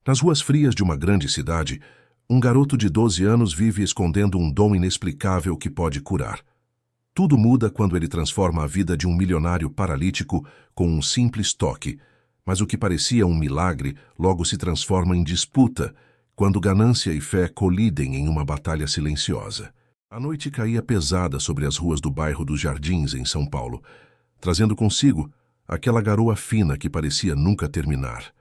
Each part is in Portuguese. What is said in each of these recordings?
Nas ruas frias de uma grande cidade, um garoto de 12 anos vive escondendo um dom inexplicável que pode curar. Tudo muda quando ele transforma a vida de um milionário paralítico com um simples toque, mas o que parecia um milagre logo se transforma em disputa, quando ganância e fé colidem em uma batalha silenciosa. A noite caía pesada sobre as ruas do bairro dos Jardins, em São Paulo, trazendo consigo aquela garoa fina que parecia nunca terminar.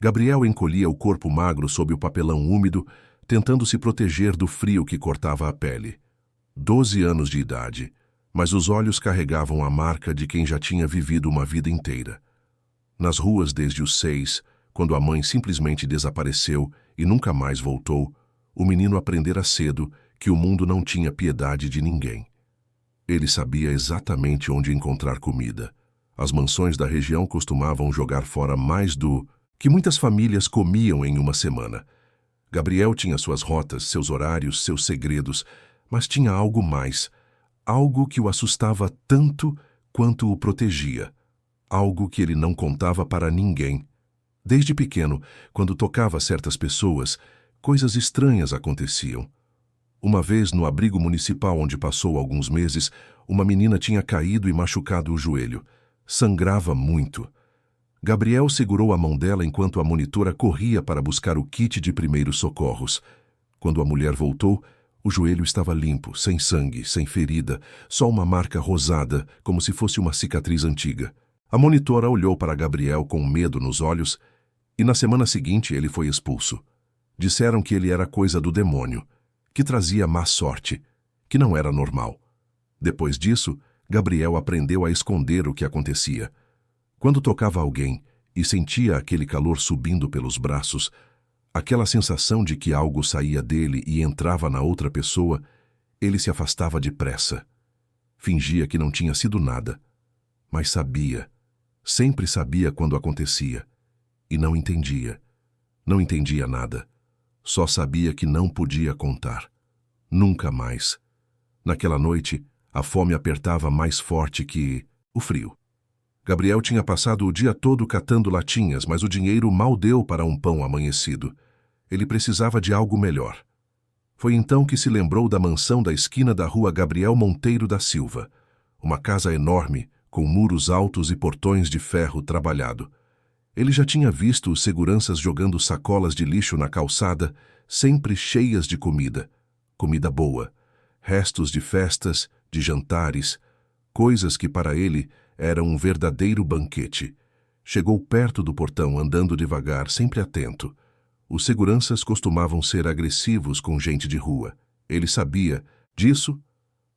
Gabriel encolhia o corpo magro sob o papelão úmido, tentando se proteger do frio que cortava a pele. 12 anos de idade, mas os olhos carregavam a marca de quem já tinha vivido uma vida inteira. Nas ruas desde os 6, quando a mãe simplesmente desapareceu e nunca mais voltou, o menino aprendera cedo que o mundo não tinha piedade de ninguém. Ele sabia exatamente onde encontrar comida. As mansões da região costumavam jogar fora mais do que muitas famílias comiam em uma semana. Gabriel tinha suas rotas, seus horários, seus segredos, mas tinha algo mais, algo que o assustava tanto quanto o protegia, algo que ele não contava para ninguém. Desde pequeno, quando tocava certas pessoas, coisas estranhas aconteciam. Uma vez, no abrigo municipal onde passou alguns meses, uma menina tinha caído e machucado o joelho. Sangrava muito. Gabriel segurou a mão dela enquanto a monitora corria para buscar o kit de primeiros socorros. Quando a mulher voltou, o joelho estava limpo, sem sangue, sem ferida, só uma marca rosada, como se fosse uma cicatriz antiga. A monitora olhou para Gabriel com medo nos olhos e na semana seguinte ele foi expulso. Disseram que ele era coisa do demônio, que trazia má sorte, que não era normal. Depois disso, Gabriel aprendeu a esconder o que acontecia. Quando tocava alguém e sentia aquele calor subindo pelos braços, aquela sensação de que algo saía dele e entrava na outra pessoa, ele se afastava depressa. Fingia que não tinha sido nada, mas sabia, sempre sabia quando acontecia, e não entendia. Não entendia nada. Só sabia que não podia contar. Nunca mais. Naquela noite, a fome apertava mais forte que o frio. Gabriel tinha passado o dia todo catando latinhas, mas o dinheiro mal deu para um pão amanhecido. Ele precisava de algo melhor. Foi então que se lembrou da mansão da esquina da rua Gabriel Monteiro da Silva. Uma casa enorme, com muros altos e portões de ferro trabalhado. Ele já tinha visto os seguranças jogando sacolas de lixo na calçada, sempre cheias de comida. Comida boa. Restos de festas, de jantares, coisas que para ele eram um verdadeiro banquete. Chegou perto do portão andando devagar, sempre atento. Os seguranças costumavam ser agressivos com gente de rua. Ele sabia disso,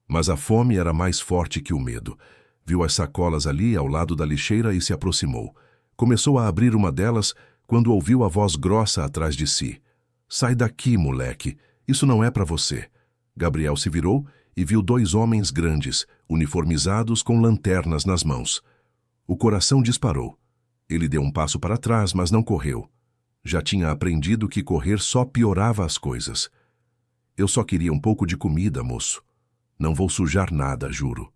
mas a fome era mais forte que o medo. Viu as sacolas ali ao lado da lixeira e se aproximou. Começou a abrir uma delas quando ouviu a voz grossa atrás de si. "Sai daqui, moleque. Isso não é para você." Gabriel se virou e viu 2 homens grandes, uniformizados com lanternas nas mãos. O coração disparou. Ele deu um passo para trás, mas não correu. Já tinha aprendido que correr só piorava as coisas. "Eu só queria um pouco de comida, moço. Não vou sujar nada, juro."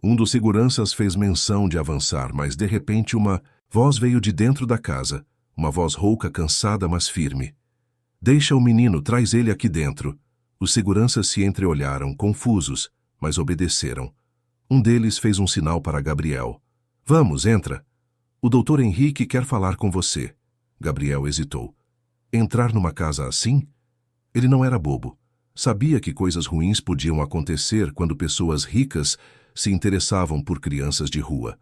Um dos seguranças fez menção de avançar, mas de repente uma voz veio de dentro da casa, uma voz rouca, cansada, mas firme. "Deixa o menino, traz ele aqui dentro." Os seguranças se entreolharam, confusos, mas obedeceram. Um deles fez um sinal para Gabriel. "Vamos, entra. O doutor Henrique quer falar com você." Gabriel hesitou. Entrar numa casa assim? Ele não era bobo. Sabia que coisas ruins podiam acontecer quando pessoas ricas se interessavam por crianças de rua.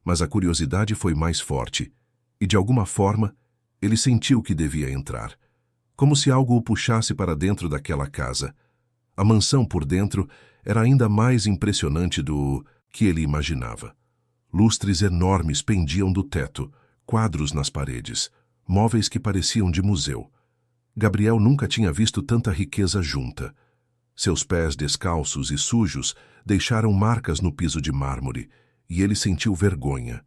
Mas a curiosidade foi mais forte, e de alguma forma, ele sentiu que devia entrar. Como se algo o puxasse para dentro daquela casa. A mansão por dentro era ainda mais impressionante do que ele imaginava. Lustres enormes pendiam do teto, quadros nas paredes, móveis que pareciam de museu. Gabriel nunca tinha visto tanta riqueza junta. Seus pés descalços e sujos deixaram marcas no piso de mármore, e ele sentiu vergonha.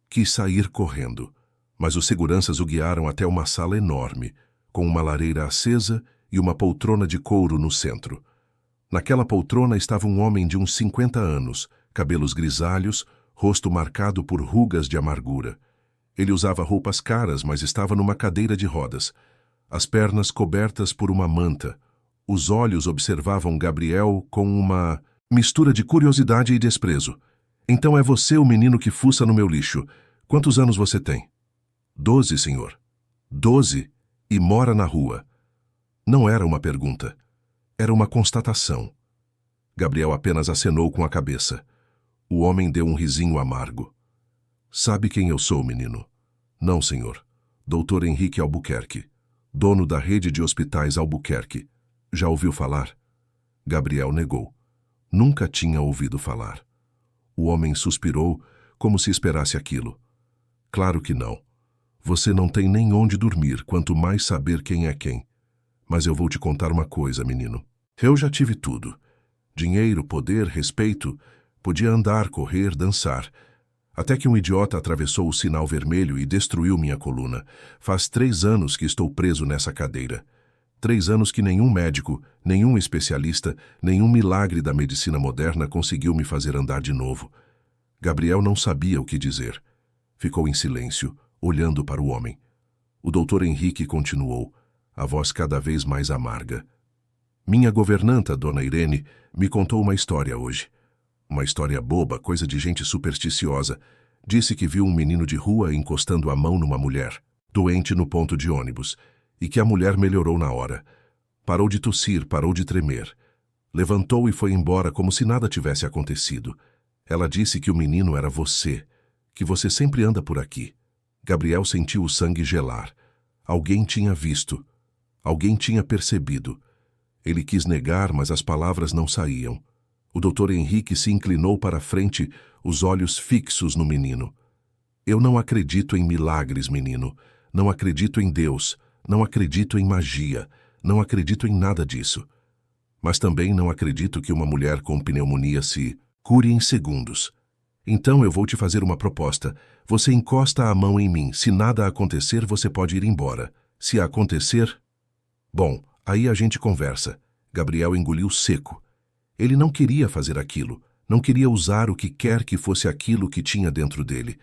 Quis sair correndo, mas os seguranças o guiaram até uma sala enorme, com uma lareira acesa e uma poltrona de couro no centro. Naquela poltrona estava um homem de uns 50 anos, cabelos grisalhos, rosto marcado por rugas de amargura. Ele usava roupas caras, mas estava numa cadeira de rodas, as pernas cobertas por uma manta. Os olhos observavam Gabriel com uma mistura de curiosidade e desprezo. Então é você o menino que fuça no meu lixo. Quantos anos você tem? 12, senhor. 12 e mora na rua. Não era uma pergunta. Era uma constatação. Gabriel apenas acenou com a cabeça. O homem deu um risinho amargo. Sabe quem eu sou, menino? Não, senhor. Dr. Henrique Albuquerque, dono da rede de hospitais Albuquerque. Já ouviu falar? Gabriel negou. Nunca tinha ouvido falar. O homem suspirou, como se esperasse aquilo. Claro que não. Você não tem nem onde dormir, quanto mais saber quem é quem. Mas eu vou te contar uma coisa, menino. Eu já tive tudo. Dinheiro, poder, respeito. Podia andar, correr, dançar. Até que um idiota atravessou o sinal vermelho e destruiu minha coluna. Faz 3 anos que estou preso nessa cadeira. 3 anos que nenhum médico, nenhum especialista, nenhum milagre da medicina moderna conseguiu me fazer andar de novo. Gabriel não sabia o que dizer. Ficou em silêncio, olhando para o homem. O doutor Henrique continuou, a voz cada vez mais amarga. Minha governanta, dona Irene, me contou uma história hoje. Uma história boba, coisa de gente supersticiosa. Disse que viu um menino de rua encostando a mão numa mulher, doente no ponto de ônibus, e que a mulher melhorou na hora. Parou de tossir, parou de tremer. Levantou e foi embora como se nada tivesse acontecido. Ela disse que o menino era você, que você sempre anda por aqui. Gabriel sentiu o sangue gelar. Alguém tinha visto. Alguém tinha percebido. Ele quis negar, mas as palavras não saíam. O doutor Henrique se inclinou para a frente, os olhos fixos no menino. Eu não acredito em milagres, menino. Não acredito em Deus. Não acredito em magia. Não acredito em nada disso. Mas também não acredito que uma mulher com pneumonia se cure em segundos. Então eu vou te fazer uma proposta. Você encosta a mão em mim. Se nada acontecer, você pode ir embora. Se acontecer... Bom, aí a gente conversa. Gabriel engoliu seco. Ele não queria fazer aquilo. Não queria usar o que quer que fosse aquilo que tinha dentro dele.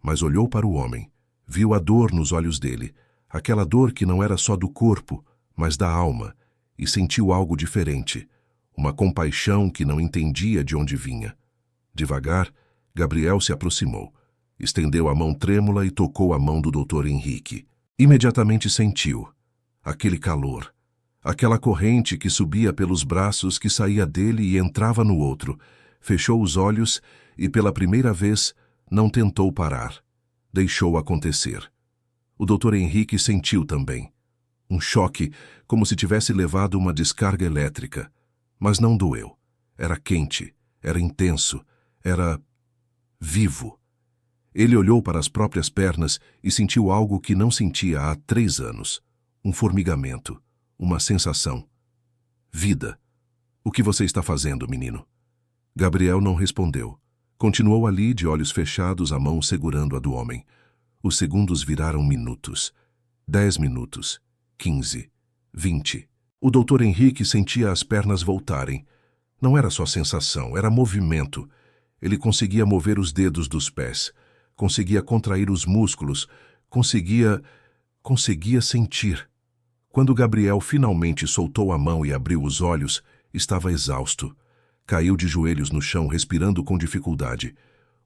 Mas olhou para o homem. Viu a dor nos olhos dele. Aquela dor que não era só do corpo, mas da alma. E sentiu algo diferente. Uma compaixão que não entendia de onde vinha. Devagar, Gabriel se aproximou. Estendeu a mão trêmula e tocou a mão do doutor Henrique. Imediatamente sentiu aquele calor. Aquela corrente que subia pelos braços, que saía dele e entrava no outro. Fechou os olhos e, pela primeira vez, não tentou parar. Deixou acontecer. O doutor Henrique sentiu também. Um choque, como se tivesse levado uma descarga elétrica. Mas não doeu. Era quente, era intenso, era vivo. Ele olhou para as próprias pernas e sentiu algo que não sentia há 3 anos. Um formigamento. Uma sensação. Vida. O que você está fazendo, menino? Gabriel não respondeu. Continuou ali, de olhos fechados, a mão segurando a do homem. Os segundos viraram minutos. 10 minutos. 15. 20. O doutor Henrique sentia as pernas voltarem. Não era só sensação, era movimento. Ele conseguia mover os dedos dos pés. Conseguia contrair os músculos. Conseguia sentir. Quando Gabriel finalmente soltou a mão e abriu os olhos, estava exausto. Caiu de joelhos no chão, respirando com dificuldade.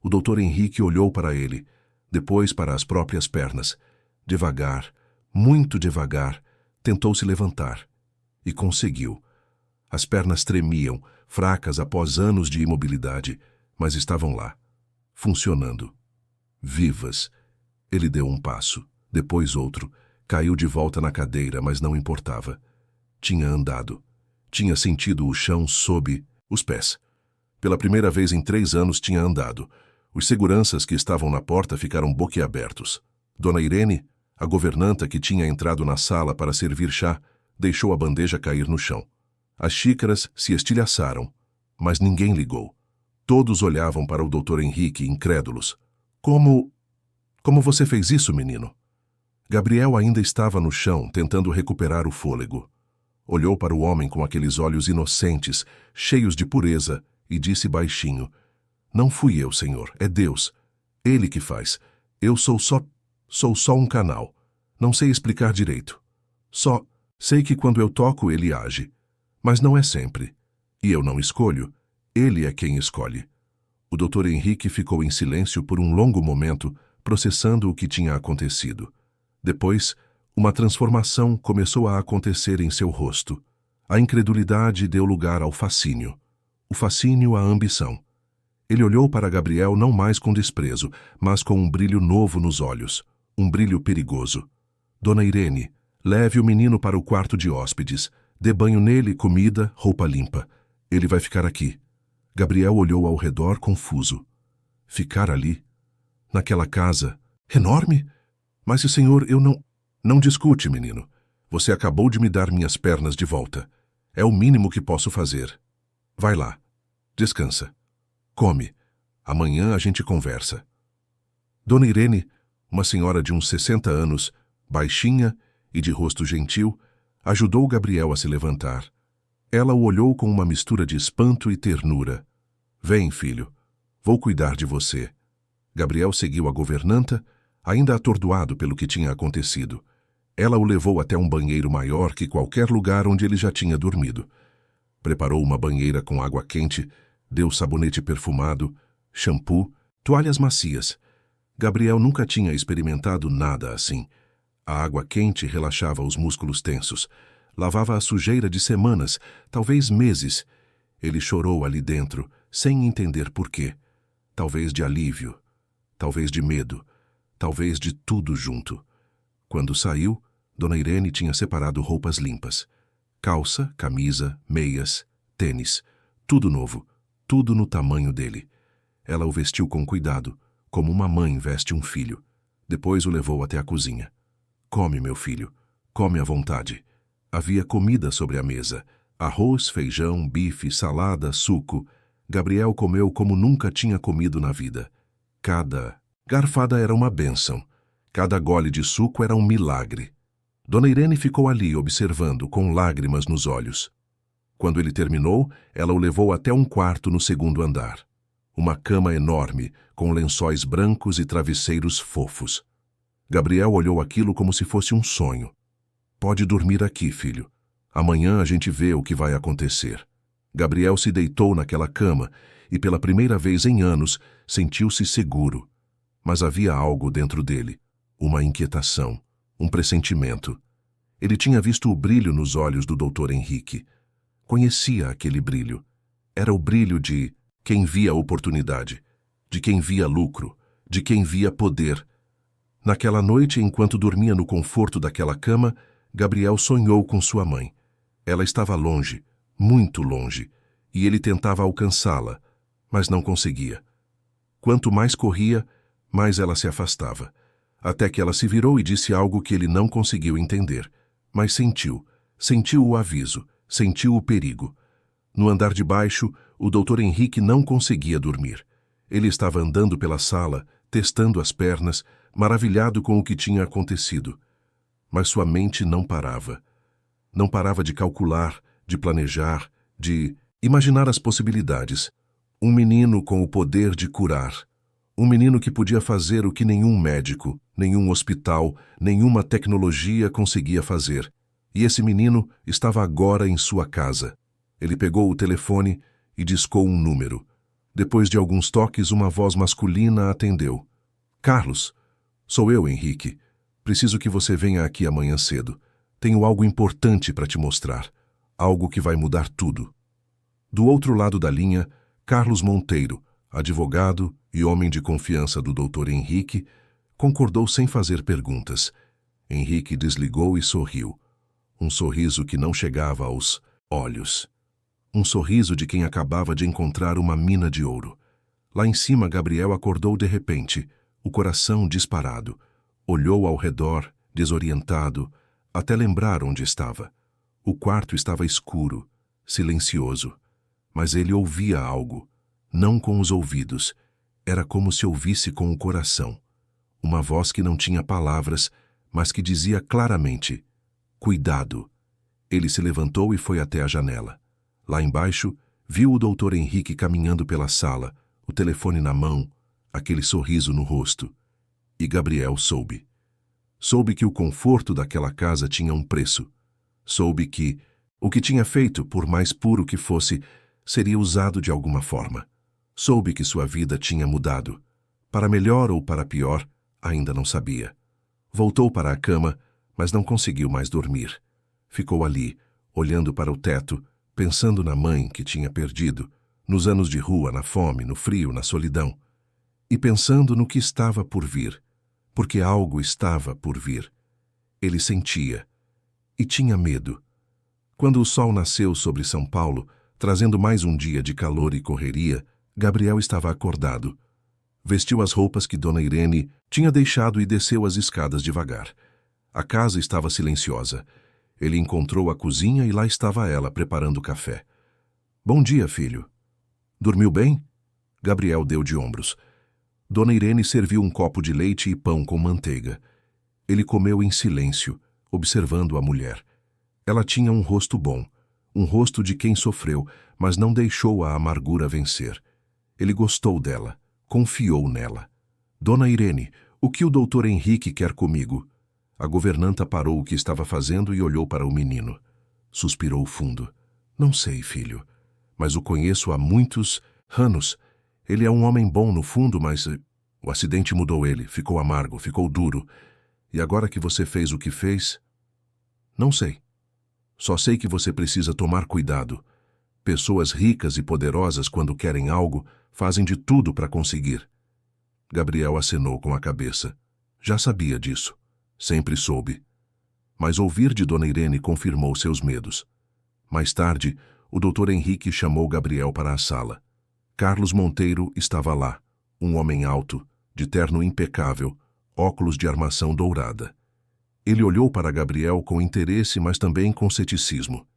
O doutor Henrique olhou para ele, depois para as próprias pernas. Devagar, muito devagar, tentou se levantar. E conseguiu. As pernas tremiam, fracas após anos de imobilidade, mas estavam lá, funcionando. Vivas. Ele deu um passo, depois outro. Caiu de volta na cadeira, mas não importava. Tinha andado. Tinha sentido o chão sob os pés. Pela primeira vez em 3 anos tinha andado. Os seguranças que estavam na porta ficaram boquiabertos. Dona Irene, a governanta que tinha entrado na sala para servir chá, deixou a bandeja cair no chão. As xícaras se estilhaçaram, mas ninguém ligou. Todos olhavam para o doutor Henrique, incrédulos. Como você fez isso, menino? Gabriel ainda estava no chão, tentando recuperar o fôlego. Olhou para o homem com aqueles olhos inocentes, cheios de pureza, e disse baixinho: Não fui eu, senhor, é Deus. Ele que faz. Eu sou só Sou só um canal. Não sei explicar direito. Só sei que quando eu toco ele age. Mas não é sempre. E eu não escolho. Ele é quem escolhe. O Dr. Henrique ficou em silêncio por um longo momento, processando o que tinha acontecido. Depois, uma transformação começou a acontecer em seu rosto. A incredulidade deu lugar ao fascínio. O fascínio à ambição. Ele olhou para Gabriel não mais com desprezo, mas com um brilho novo nos olhos. Um brilho perigoso. Dona Irene, leve o menino para o quarto de hóspedes. Dê banho nele, comida, roupa limpa. Ele vai ficar aqui. Gabriel olhou ao redor confuso. Ficar ali? Naquela casa? Enorme? Mas o senhor, eu não... Não discute, menino. Você acabou de me dar minhas pernas de volta. É o mínimo que posso fazer. Vai lá. Descansa. Come. Amanhã a gente conversa. Dona Irene, uma senhora de uns 60 anos, baixinha e de rosto gentil, ajudou Gabriel a se levantar. Ela o olhou com uma mistura de espanto e ternura. Vem, filho. Vou cuidar de você. Gabriel seguiu a governanta, ainda atordoado pelo que tinha acontecido. Ela o levou até um banheiro maior que qualquer lugar onde ele já tinha dormido. Preparou uma banheira com água quente, deu sabonete perfumado, shampoo, toalhas macias. Gabriel nunca tinha experimentado nada assim. A água quente relaxava os músculos tensos. Lavava a sujeira de semanas, talvez meses. Ele chorou ali dentro, sem entender por quê. Talvez de alívio, talvez de medo, talvez de tudo junto. Quando saiu, Dona Irene tinha separado roupas limpas. Calça, camisa, meias, tênis. Tudo novo, tudo no tamanho dele. Ela o vestiu com cuidado, como uma mãe veste um filho. Depois o levou até a cozinha. Come, meu filho, come à vontade. Havia comida sobre a mesa. Arroz, feijão, bife, salada, suco. Gabriel comeu como nunca tinha comido na vida. Cada garfada era uma bênção. Cada gole de suco era um milagre. Dona Irene ficou ali observando, com lágrimas nos olhos. Quando ele terminou, ela o levou até um quarto no segundo andar. Uma cama enorme, com lençóis brancos e travesseiros fofos. Gabriel olhou aquilo como se fosse um sonho. Pode dormir aqui, filho. Amanhã a gente vê o que vai acontecer. Gabriel se deitou naquela cama e, pela primeira vez em anos, sentiu-se seguro. Mas havia algo dentro dele, uma inquietação, um pressentimento. Ele tinha visto o brilho nos olhos do Dr. Henrique. Conhecia aquele brilho. Era o brilho de quem via oportunidade, de quem via lucro, de quem via poder. Naquela noite, enquanto dormia no conforto daquela cama, Gabriel sonhou com sua mãe. Ela estava longe, muito longe, e ele tentava alcançá-la, mas não conseguia. Quanto mais corria, mais ela se afastava, até que ela se virou e disse algo que ele não conseguiu entender, mas sentiu o aviso, sentiu o perigo. No andar de baixo, o Dr. Henrique não conseguia dormir. Ele estava andando pela sala, testando as pernas, maravilhado com o que tinha acontecido. Mas sua mente não parava. Não parava de calcular, de planejar, de imaginar as possibilidades. Um menino com o poder de curar. Um menino que podia fazer o que nenhum médico, nenhum hospital, nenhuma tecnologia conseguia fazer. E esse menino estava agora em sua casa. Ele pegou o telefone e discou um número. Depois de alguns toques, uma voz masculina atendeu. Carlos, sou eu, Henrique. Preciso que você venha aqui amanhã cedo. Tenho algo importante para te mostrar. Algo que vai mudar tudo. Do outro lado da linha, Carlos Monteiro, advogado e homem de confiança do Dr. Henrique, concordou sem fazer perguntas. Henrique desligou e sorriu. Um sorriso que não chegava aos olhos. Um sorriso de quem acabava de encontrar uma mina de ouro. Lá em cima, Gabriel acordou de repente, o coração disparado. Olhou ao redor, desorientado, até lembrar onde estava. O quarto estava escuro, silencioso. Mas ele ouvia algo, não com os ouvidos. Era como se ouvisse com o coração. Uma voz que não tinha palavras, mas que dizia claramente: cuidado. Ele se levantou e foi até a janela. Lá embaixo, viu o Dr. Henrique caminhando pela sala, o telefone na mão, aquele sorriso no rosto. E Gabriel soube. Soube que o conforto daquela casa tinha um preço. Soube que o que tinha feito, por mais puro que fosse, seria usado de alguma forma. Soube que sua vida tinha mudado. Para melhor ou para pior, ainda não sabia. Voltou para a cama, mas não conseguiu mais dormir. Ficou ali, olhando para o teto, pensando na mãe que tinha perdido, nos anos de rua, na fome, no frio, na solidão. E pensando no que estava por vir, porque algo estava por vir. Ele sentia. E tinha medo. Quando o sol nasceu sobre São Paulo, trazendo mais um dia de calor e correria, Gabriel estava acordado. Vestiu as roupas que Dona Irene tinha deixado e desceu as escadas devagar. A casa estava silenciosa. Ele encontrou a cozinha e lá estava ela preparando café. Bom dia, filho. Dormiu bem? Gabriel deu de ombros. Dona Irene serviu um copo de leite e pão com manteiga. Ele comeu em silêncio, observando a mulher. Ela tinha um rosto bom, um rosto de quem sofreu, mas não deixou a amargura vencer. Ele gostou dela, confiou nela. Dona Irene, o que o doutor Henrique quer comigo? A governanta parou o que estava fazendo e olhou para o menino. Suspirou fundo. Não sei, filho, mas o conheço há muitos anos. Ele é um homem bom no fundo, mas o acidente mudou ele, ficou amargo, ficou duro. E agora que você fez o que fez? Não sei. Só sei que você precisa tomar cuidado. Pessoas ricas e poderosas, quando querem algo, fazem de tudo para conseguir. Gabriel acenou com a cabeça. Já sabia disso. Sempre soube. Mas ouvir de Dona Irene confirmou seus medos. Mais tarde, o doutor Henrique chamou Gabriel para a sala. Carlos Monteiro estava lá, um homem alto, de terno impecável, óculos de armação dourada. Ele olhou para Gabriel com interesse, mas também com ceticismo.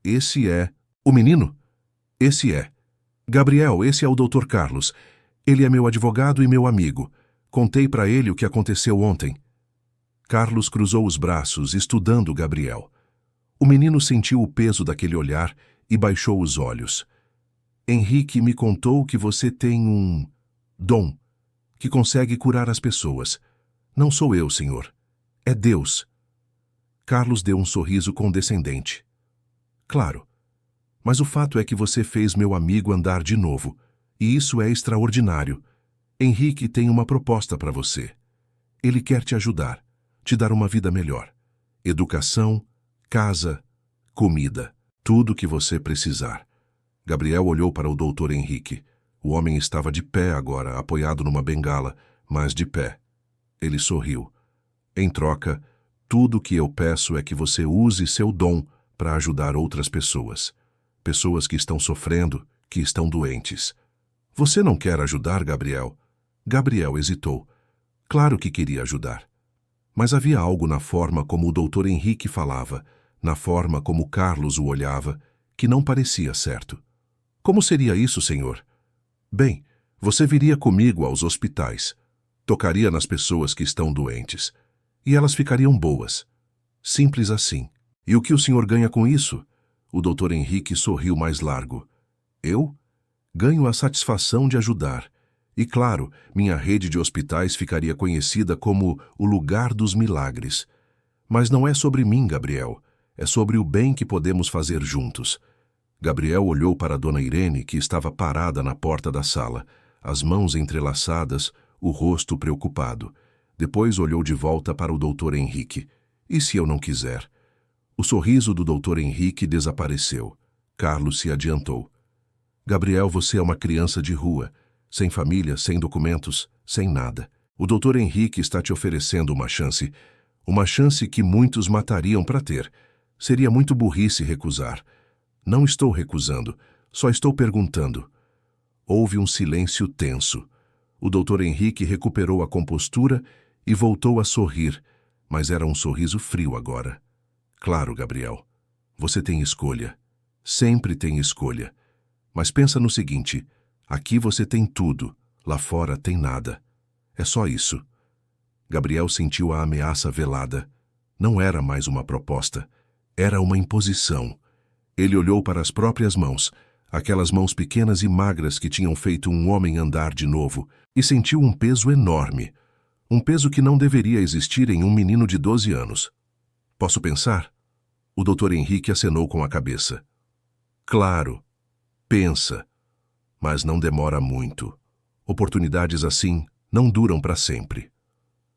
Esse é... O menino? Esse é. Gabriel, esse é o doutor Carlos. Ele é meu advogado e meu amigo. Contei para ele o que aconteceu ontem. Carlos cruzou os braços, estudando Gabriel. O menino sentiu o peso daquele olhar e baixou os olhos. Henrique me contou que você tem um dom, que consegue curar as pessoas. Não sou eu, senhor. É Deus. Carlos deu um sorriso condescendente. Claro, mas o fato é que você fez meu amigo andar de novo, e isso é extraordinário. Henrique tem uma proposta para você. Ele quer te ajudar, te dar uma vida melhor. Educação, casa, comida, tudo o que você precisar. Gabriel olhou para o doutor Henrique. O homem estava de pé agora, apoiado numa bengala, mas de pé. Ele sorriu. Em troca, tudo o que eu peço é que você use seu dom para ajudar outras pessoas. Pessoas que estão sofrendo, que estão doentes. Você não quer ajudar, Gabriel? Gabriel hesitou. Claro que queria ajudar. Mas havia algo na forma como o doutor Henrique falava, na forma como Carlos o olhava, que não parecia certo. Como seria isso, senhor? Bem, você viria comigo aos hospitais. Tocaria nas pessoas que estão doentes. E elas ficariam boas. Simples assim. E o que o senhor ganha com isso? O doutor Henrique sorriu mais largo. Eu? Ganho a satisfação de ajudar. E claro, minha rede de hospitais ficaria conhecida como o lugar dos milagres. Mas não é sobre mim, Gabriel. É sobre o bem que podemos fazer juntos. Gabriel olhou para Dona Irene, que estava parada na porta da sala, as mãos entrelaçadas, o rosto preocupado. Depois olhou de volta para o doutor Henrique. E se eu não quiser? O sorriso do doutor Henrique desapareceu. Carlos se adiantou. Gabriel, você é uma criança de rua, sem família, sem documentos, sem nada. O doutor Henrique está te oferecendo uma chance que muitos matariam para ter. Seria muito burrice recusar. Não estou recusando, só estou perguntando. Houve um silêncio tenso. O doutor Henrique recuperou a compostura e voltou a sorrir, mas era um sorriso frio agora. Claro, Gabriel, você tem escolha. Sempre tem escolha. Mas pensa no seguinte, aqui você tem tudo, lá fora tem nada. É só isso. Gabriel sentiu a ameaça velada. Não era mais uma proposta, era uma imposição. Ele olhou para as próprias mãos, aquelas mãos pequenas e magras que tinham feito um homem andar de novo, e sentiu um peso enorme. Um peso que não deveria existir em um menino de 12 anos. Posso pensar? O Dr. Henrique acenou com a cabeça. Claro, pensa, mas não demora muito. Oportunidades assim não duram para sempre.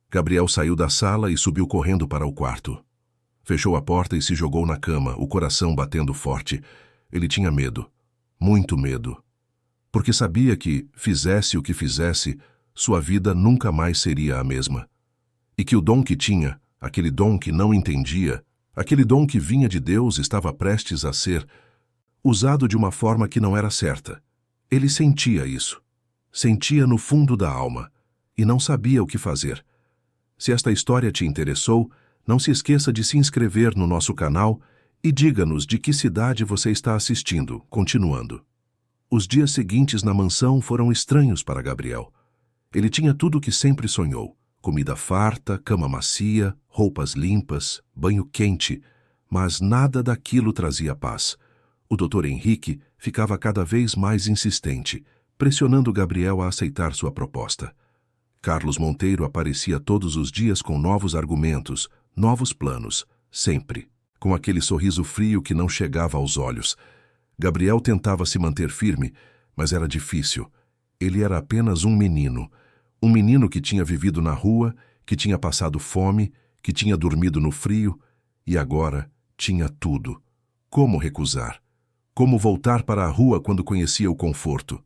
Gabriel saiu da sala e subiu correndo para o quarto. Fechou a porta e se jogou na cama, o coração batendo forte. Ele tinha medo, muito medo. Porque sabia que, fizesse o que fizesse, sua vida nunca mais seria a mesma. E que o dom que tinha, aquele dom que não entendia, aquele dom que vinha de Deus, estava prestes a ser usado de uma forma que não era certa. Ele sentia isso. Sentia no fundo da alma. E não sabia o que fazer. Se esta história te interessou, não se esqueça de se inscrever no nosso canal e diga-nos de que cidade você está assistindo, continuando. Os dias seguintes na mansão foram estranhos para Gabriel. Ele tinha tudo o que sempre sonhou. Comida farta, cama macia, roupas limpas, banho quente, mas nada daquilo trazia paz. O Dr. Henrique ficava cada vez mais insistente, pressionando Gabriel a aceitar sua proposta. Carlos Monteiro aparecia todos os dias com novos argumentos, novos planos, sempre, com aquele sorriso frio que não chegava aos olhos. Gabriel tentava se manter firme, mas era difícil. Ele era apenas um menino que tinha vivido na rua, que tinha passado fome, que tinha dormido no frio, e agora tinha tudo. Como recusar? Como voltar para a rua quando conhecia o conforto?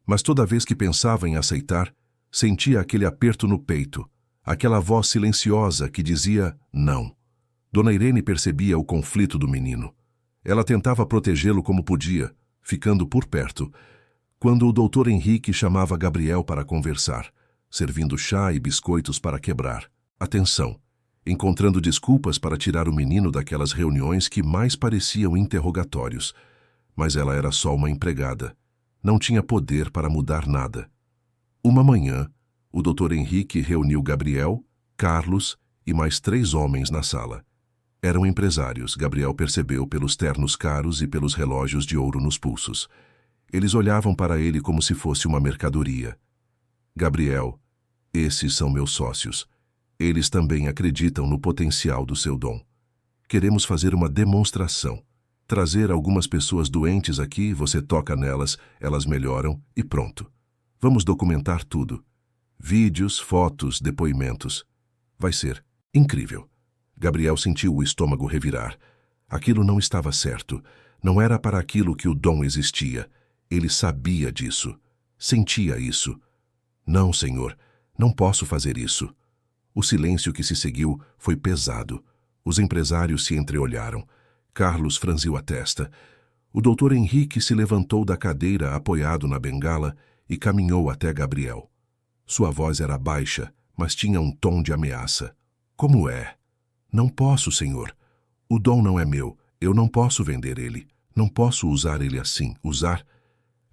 Mas toda vez que pensava em aceitar, sentia aquele aperto no peito, aquela voz silenciosa que dizia não. Dona Irene percebia o conflito do menino. Ela tentava protegê-lo como podia, ficando por perto, quando o Dr. Henrique chamava Gabriel para conversar, servindo chá e biscoitos para quebrar a tensão, encontrando desculpas para tirar o menino daquelas reuniões que mais pareciam interrogatórios. Mas ela era só uma empregada. Não tinha poder para mudar nada. Uma manhã, o Dr. Henrique reuniu Gabriel, Carlos e mais 3 homens na sala. Eram empresários, Gabriel percebeu pelos ternos caros e pelos relógios de ouro nos pulsos. Eles olhavam para ele como se fosse uma mercadoria. Gabriel, esses são meus sócios. Eles também acreditam no potencial do seu dom. Queremos fazer uma demonstração. Trazer algumas pessoas doentes aqui, você toca nelas, elas melhoram e pronto. Vamos documentar tudo. Vídeos, fotos, depoimentos. Vai ser incrível. Gabriel sentiu o estômago revirar. Aquilo não estava certo. Não era para aquilo que o dom existia. Ele sabia disso. Sentia isso. Não, senhor, não posso fazer isso. O silêncio que se seguiu foi pesado. Os empresários se entreolharam. Carlos franziu a testa. O Dr. Henrique se levantou da cadeira apoiado na bengala e caminhou até Gabriel. Sua voz era baixa, mas tinha um tom de ameaça. Como é? Não posso, senhor. O dom não é meu. Eu não posso vender ele. Não posso usar ele assim. Usar?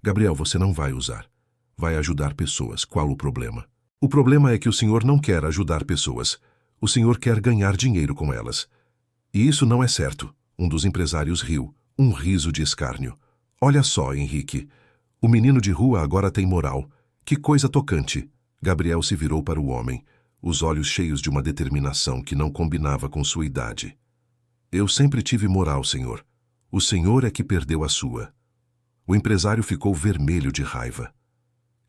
Gabriel, você não vai usar. Vai ajudar pessoas. Qual o problema? O problema é que o senhor não quer ajudar pessoas. O senhor quer ganhar dinheiro com elas. E isso não é certo. Um dos empresários riu. Um riso de escárnio. Olha só, Henrique. O menino de rua agora tem moral. Que coisa tocante. Gabriel se virou para o homem, os olhos cheios de uma determinação que não combinava com sua idade. Eu sempre tive moral, senhor. O senhor é que perdeu a sua. O empresário ficou vermelho de raiva.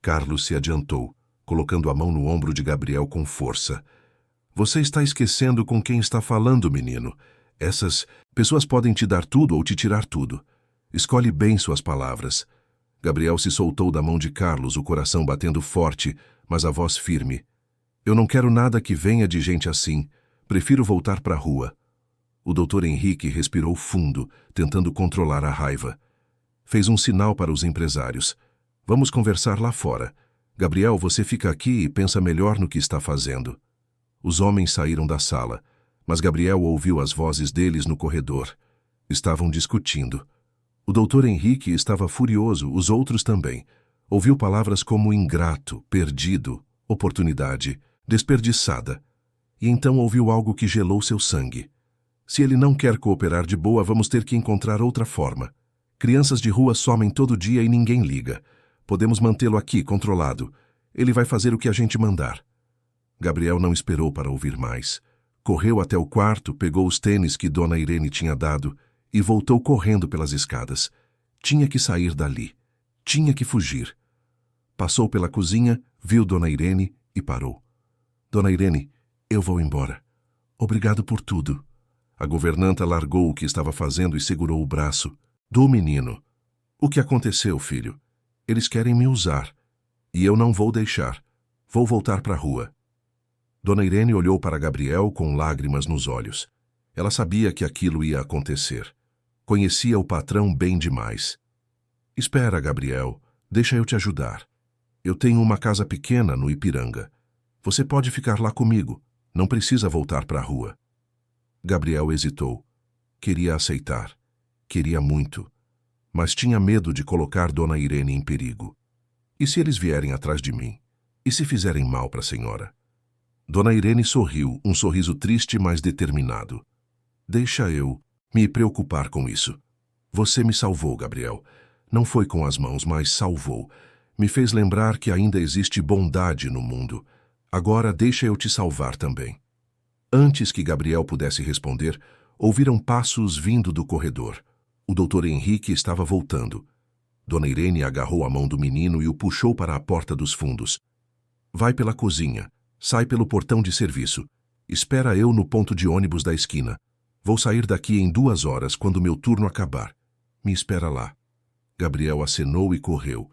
Carlos se adiantou, colocando a mão no ombro de Gabriel com força. Você está esquecendo com quem está falando, menino. Essas pessoas podem te dar tudo ou te tirar tudo. Escolhe bem suas palavras. Gabriel se soltou da mão de Carlos, o coração batendo forte, mas a voz firme. Eu não quero nada que venha de gente assim. Prefiro voltar para a rua. O Dr. Henrique respirou fundo, tentando controlar a raiva. Fez um sinal para os empresários. Vamos conversar lá fora. Gabriel, você fica aqui e pensa melhor no que está fazendo. Os homens saíram da sala, mas Gabriel ouviu as vozes deles no corredor. Estavam discutindo. O Dr. Henrique estava furioso, os outros também. Ouviu palavras como ingrato, perdido, oportunidade, desperdiçada. E então ouviu algo que gelou seu sangue. Se ele não quer cooperar de boa, vamos ter que encontrar outra forma. Crianças de rua somem todo dia e ninguém liga. Podemos mantê-lo aqui, controlado. Ele vai fazer o que a gente mandar. Gabriel não esperou para ouvir mais. Correu até o quarto, pegou os tênis que Dona Irene tinha dado e voltou correndo pelas escadas. Tinha que sair dali. Tinha que fugir. Passou pela cozinha, viu Dona Irene e parou. Dona Irene, eu vou embora. Obrigado por tudo. A governanta largou o que estava fazendo e segurou o braço do menino. O que aconteceu, filho? Eles querem me usar. E eu não vou deixar. Vou voltar para a rua. Dona Irene olhou para Gabriel com lágrimas nos olhos. Ela sabia que aquilo ia acontecer. Conhecia o patrão bem demais. Espera, Gabriel. Deixa eu te ajudar. Eu tenho uma casa pequena no Ipiranga. Você pode ficar lá comigo. Não precisa voltar para a rua. Gabriel hesitou. Queria aceitar. Queria muito. Mas tinha medo de colocar Dona Irene em perigo. E se eles vierem atrás de mim? E se fizerem mal para a senhora? Dona Irene sorriu, um sorriso triste, mas determinado. Deixa eu me preocupar com isso. Você me salvou, Gabriel. Não foi com as mãos, mas salvou. Me fez lembrar que ainda existe bondade no mundo. Agora deixa eu te salvar também. Antes que Gabriel pudesse responder, ouviram passos vindo do corredor. O doutor Henrique estava voltando. Dona Irene agarrou a mão do menino e o puxou para a porta dos fundos. Vai pela cozinha. Sai pelo portão de serviço. Espera eu no ponto de ônibus da esquina. Vou sair daqui em 2 horas, quando meu turno acabar. Me espera lá. Gabriel acenou e correu.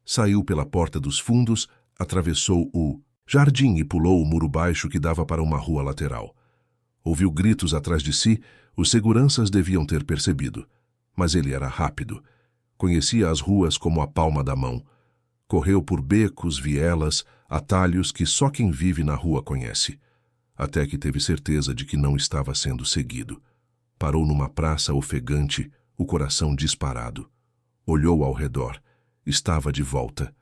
Saiu pela porta dos fundos, atravessou o jardim e pulou o muro baixo que dava para uma rua lateral. Ouviu gritos atrás de si, os seguranças deviam ter percebido. Mas ele era rápido. Conhecia as ruas como a palma da mão. Correu por becos, vielas, atalhos que só quem vive na rua conhece. Até que teve certeza de que não estava sendo seguido. Parou numa praça ofegante, o coração disparado. Olhou ao redor. Estava de volta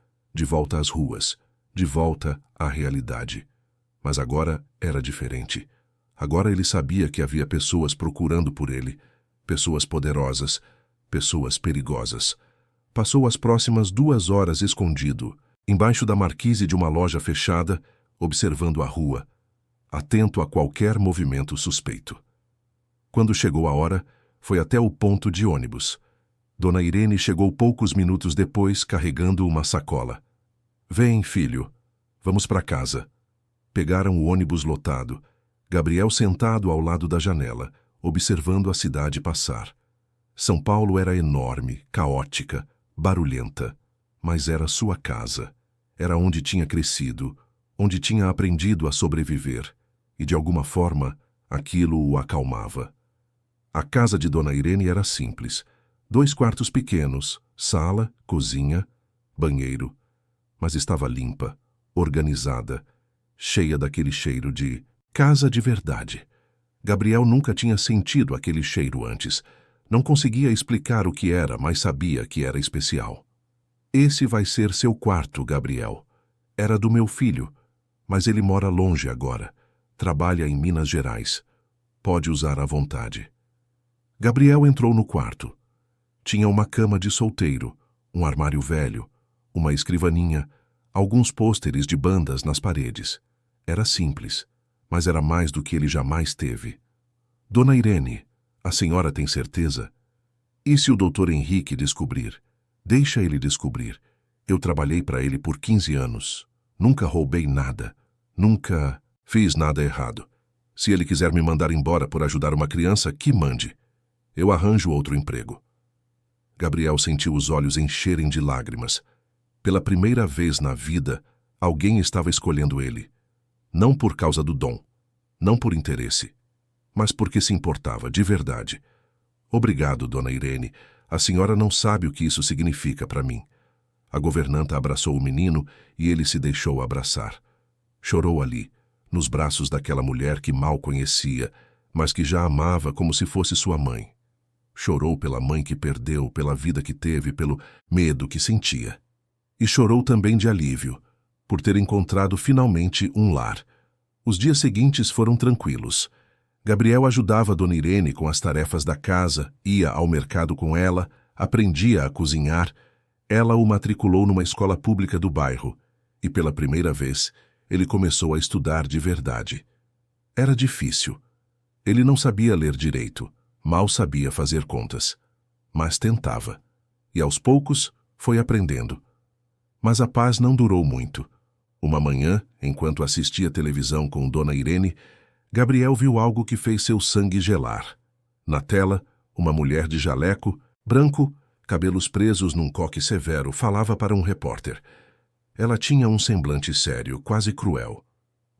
às ruas, de volta à realidade. Mas agora era diferente. Agora ele sabia que havia pessoas procurando por ele, pessoas poderosas, pessoas perigosas. Passou as próximas 2 horas escondido, embaixo da marquise de uma loja fechada, observando a rua, atento a qualquer movimento suspeito. Quando chegou a hora, foi até o ponto de ônibus. Dona Irene chegou poucos minutos depois, carregando uma sacola. Vem, filho. Vamos para casa. Pegaram o ônibus lotado. Gabriel sentado ao lado da janela, observando a cidade passar. São Paulo era enorme, caótica, barulhenta, mas era sua casa. Era onde tinha crescido, onde tinha aprendido a sobreviver, e de alguma forma aquilo o acalmava. A casa de Dona Irene era simples. 2 quartos pequenos, sala, cozinha, banheiro. Mas estava limpa, organizada, cheia daquele cheiro de casa de verdade. Gabriel nunca tinha sentido aquele cheiro antes. Não conseguia explicar o que era, mas sabia que era especial. Esse vai ser seu quarto, Gabriel. Era do meu filho, mas ele mora longe agora. Trabalha em Minas Gerais. Pode usar à vontade. Gabriel entrou no quarto. Tinha uma cama de solteiro, um armário velho, uma escrivaninha, alguns pôsteres de bandas nas paredes. Era simples, mas era mais do que ele jamais teve. Dona Irene, a senhora tem certeza? E se o doutor Henrique descobrir? Deixa ele descobrir. Eu trabalhei para ele por 15 anos. Nunca roubei nada. Nunca fiz nada errado. Se ele quiser me mandar embora por ajudar uma criança, que mande. Eu arranjo outro emprego. Gabriel sentiu os olhos encherem de lágrimas. Pela primeira vez na vida, alguém estava escolhendo ele. Não por causa do dom, não por interesse, mas porque se importava de verdade. Obrigado, Dona Irene. A senhora não sabe o que isso significa para mim. A governanta abraçou o menino e ele se deixou abraçar. Chorou ali, nos braços daquela mulher que mal conhecia, mas que já amava como se fosse sua mãe. Chorou pela mãe que perdeu, pela vida que teve, pelo medo que sentia. E chorou também de alívio, por ter encontrado finalmente um lar. Os dias seguintes foram tranquilos. Gabriel ajudava Dona Irene com as tarefas da casa, ia ao mercado com ela, aprendia a cozinhar. Ela o matriculou numa escola pública do bairro e, pela primeira vez, ele começou a estudar de verdade. Era difícil. Ele não sabia ler direito, mal sabia fazer contas. Mas tentava. E aos poucos foi aprendendo. Mas a paz não durou muito. Uma manhã, enquanto assistia televisão com Dona Irene, Gabriel viu algo que fez seu sangue gelar. Na tela, uma mulher de jaleco, branco, cabelos presos num coque severo, falava para um repórter. Ela tinha um semblante sério, quase cruel.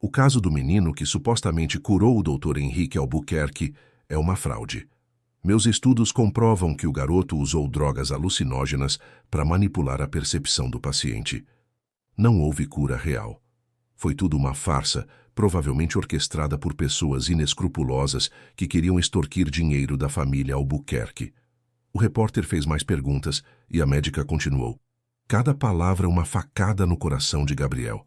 O caso do menino que supostamente curou o Dr. Henrique Albuquerque é uma fraude. Meus estudos comprovam que o garoto usou drogas alucinógenas para manipular a percepção do paciente. Não houve cura real. Foi tudo uma farsa, provavelmente orquestrada por pessoas inescrupulosas que queriam extorquir dinheiro da família Albuquerque. O repórter fez mais perguntas e a médica continuou. Cada palavra uma facada no coração de Gabriel.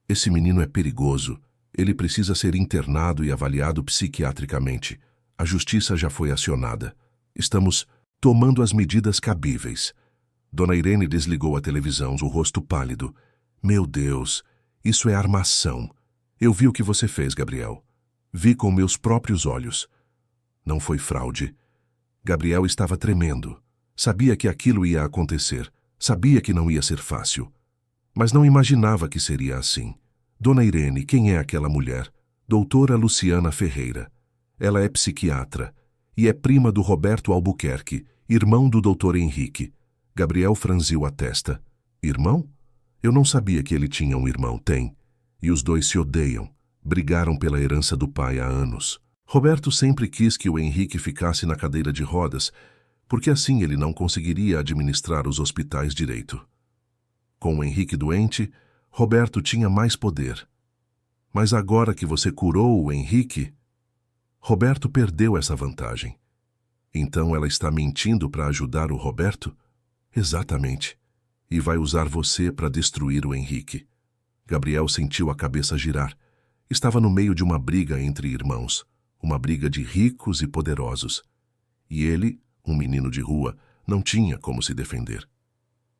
Esse menino é perigoso. Ele precisa ser internado e avaliado psiquiatricamente. A justiça já foi acionada. Estamos tomando as medidas cabíveis. Dona Irene desligou a televisão, o rosto pálido. Meu Deus, isso é armação. Eu vi o que você fez, Gabriel. Vi com meus próprios olhos. Não foi fraude. Gabriel estava tremendo. Sabia que aquilo ia acontecer. Sabia que não ia ser fácil. Mas não imaginava que seria assim. Dona Irene, quem é aquela mulher? Doutora Luciana Ferreira. Ela é psiquiatra e é prima do Roberto Albuquerque, irmão do Dr. Henrique. Gabriel franziu a testa. Irmão? Eu não sabia que ele tinha um irmão. Tem. E os dois se odeiam. Brigaram pela herança do pai há anos. Roberto sempre quis que o Henrique ficasse na cadeira de rodas, porque assim ele não conseguiria administrar os hospitais direito. Com o Henrique doente, Roberto tinha mais poder. Mas agora que você curou o Henrique, Roberto perdeu essa vantagem. Então ela está mentindo para ajudar o Roberto? Exatamente. E vai usar você para destruir o Henrique. Gabriel sentiu a cabeça girar. Estava no meio de uma briga entre irmãos. Uma briga de ricos e poderosos. E ele, um menino de rua, não tinha como se defender.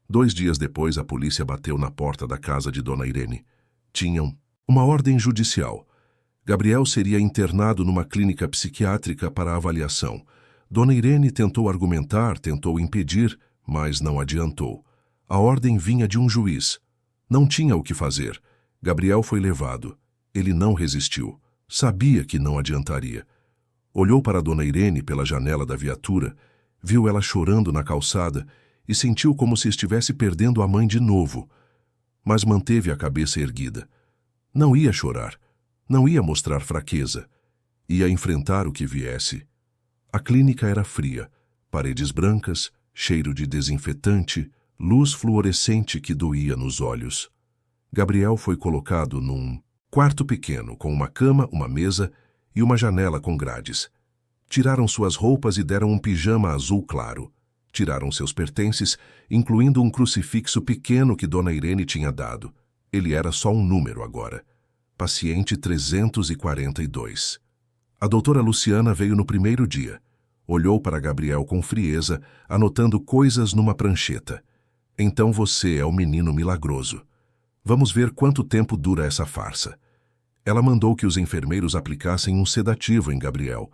2 dias depois, a polícia bateu na porta da casa de Dona Irene. Tinham uma ordem judicial. Gabriel seria internado numa clínica psiquiátrica para avaliação. Dona Irene tentou argumentar, tentou impedir, mas não adiantou. A ordem vinha de um juiz. Não tinha o que fazer. Gabriel foi levado. Ele não resistiu. Sabia que não adiantaria. Olhou para Dona Irene pela janela da viatura, viu ela chorando na calçada e sentiu como se estivesse perdendo a mãe de novo. Mas manteve a cabeça erguida. Não ia chorar. Não ia mostrar fraqueza. Ia enfrentar o que viesse. A clínica era fria. Paredes brancas, cheiro de desinfetante, luz fluorescente que doía nos olhos. Gabriel foi colocado num quarto pequeno, com uma cama, uma mesa e uma janela com grades. Tiraram suas roupas e deram um pijama azul claro. Tiraram seus pertences, incluindo um crucifixo pequeno que Dona Irene tinha dado. Ele era só um número agora. Paciente 342. A doutora Luciana veio no primeiro dia. Olhou para Gabriel com frieza, anotando coisas numa prancheta. Então você é o menino milagroso. Vamos ver quanto tempo dura essa farsa. Ela mandou que os enfermeiros aplicassem um sedativo em Gabriel.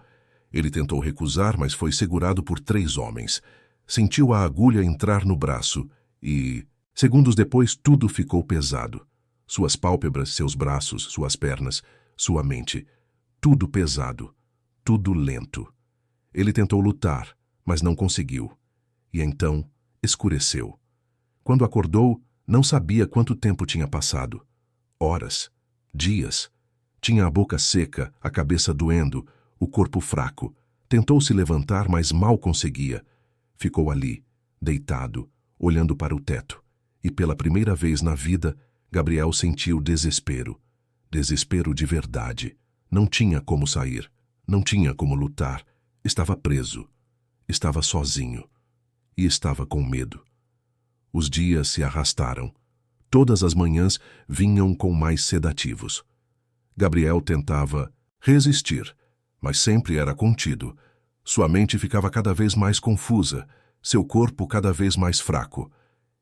Ele tentou recusar, mas foi segurado por 3 homens. Sentiu a agulha entrar no braço e, segundos depois, tudo ficou pesado. Suas pálpebras, seus braços, suas pernas, sua mente. Tudo pesado, tudo lento. Ele tentou lutar, mas não conseguiu. E então, escureceu. Quando acordou, não sabia quanto tempo tinha passado. Horas, dias. Tinha a boca seca, a cabeça doendo, o corpo fraco. Tentou se levantar, mas mal conseguia. Ficou ali, deitado, olhando para o teto. E pela primeira vez na vida, Gabriel sentiu desespero. Desespero de verdade. Não tinha como sair. Não tinha como lutar. Estava preso. Estava sozinho. E estava com medo. Os dias se arrastaram. Todas as manhãs vinham com mais sedativos. Gabriel tentava resistir, mas sempre era contido. Sua mente ficava cada vez mais confusa, seu corpo cada vez mais fraco.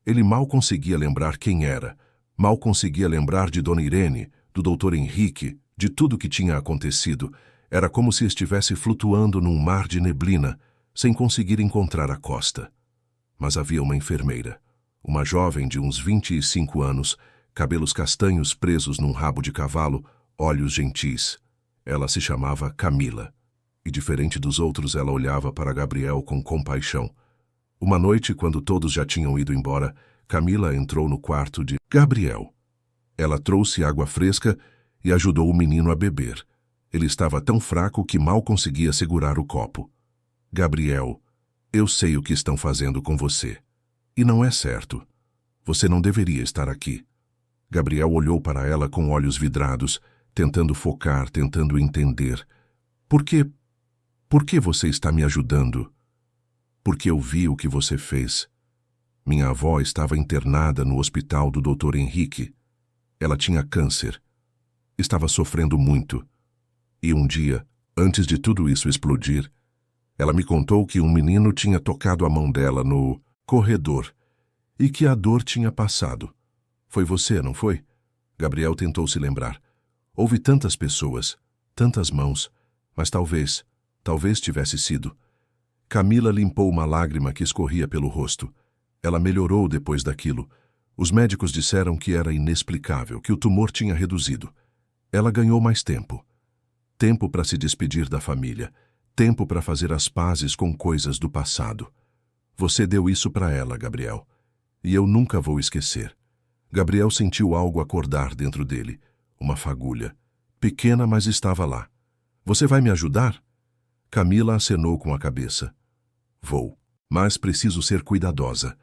Ele mal conseguia lembrar quem era, mal conseguia lembrar de Dona Irene, do Dr. Henrique, de tudo que tinha acontecido. Era como se estivesse flutuando num mar de neblina, sem conseguir encontrar a costa. Mas havia uma enfermeira, uma jovem de uns 25 anos, cabelos castanhos presos num rabo de cavalo, olhos gentis. Ela se chamava Camila. E diferente dos outros, ela olhava para Gabriel com compaixão. Uma noite, quando todos já tinham ido embora, Camila entrou no quarto de Gabriel. Ela trouxe água fresca e ajudou o menino a beber. Ele estava tão fraco que mal conseguia segurar o copo. Gabriel, eu sei o que estão fazendo com você. E não é certo. Você não deveria estar aqui. Gabriel olhou para ela com olhos vidrados, tentando focar, tentando entender. Por que você está me ajudando? Porque eu vi o que você fez. Minha avó estava internada no hospital do Dr. Henrique. Ela tinha câncer. Estava sofrendo muito. E um dia, antes de tudo isso explodir, ela me contou que um menino tinha tocado a mão dela no corredor e que a dor tinha passado. Foi você, não foi? Gabriel tentou se lembrar. Houve tantas pessoas, tantas mãos, mas talvez tivesse sido. Camila limpou uma lágrima que escorria pelo rosto. Ela melhorou depois daquilo. Os médicos disseram que era inexplicável, que o tumor tinha reduzido. Ela ganhou mais tempo. Tempo para se despedir da família. Tempo para fazer as pazes com coisas do passado. Você deu isso para ela, Gabriel. E eu nunca vou esquecer. Gabriel sentiu algo acordar dentro dele. Uma fagulha. Pequena, mas estava lá. Você vai me ajudar? Camila acenou com a cabeça. Vou, mas preciso ser cuidadosa.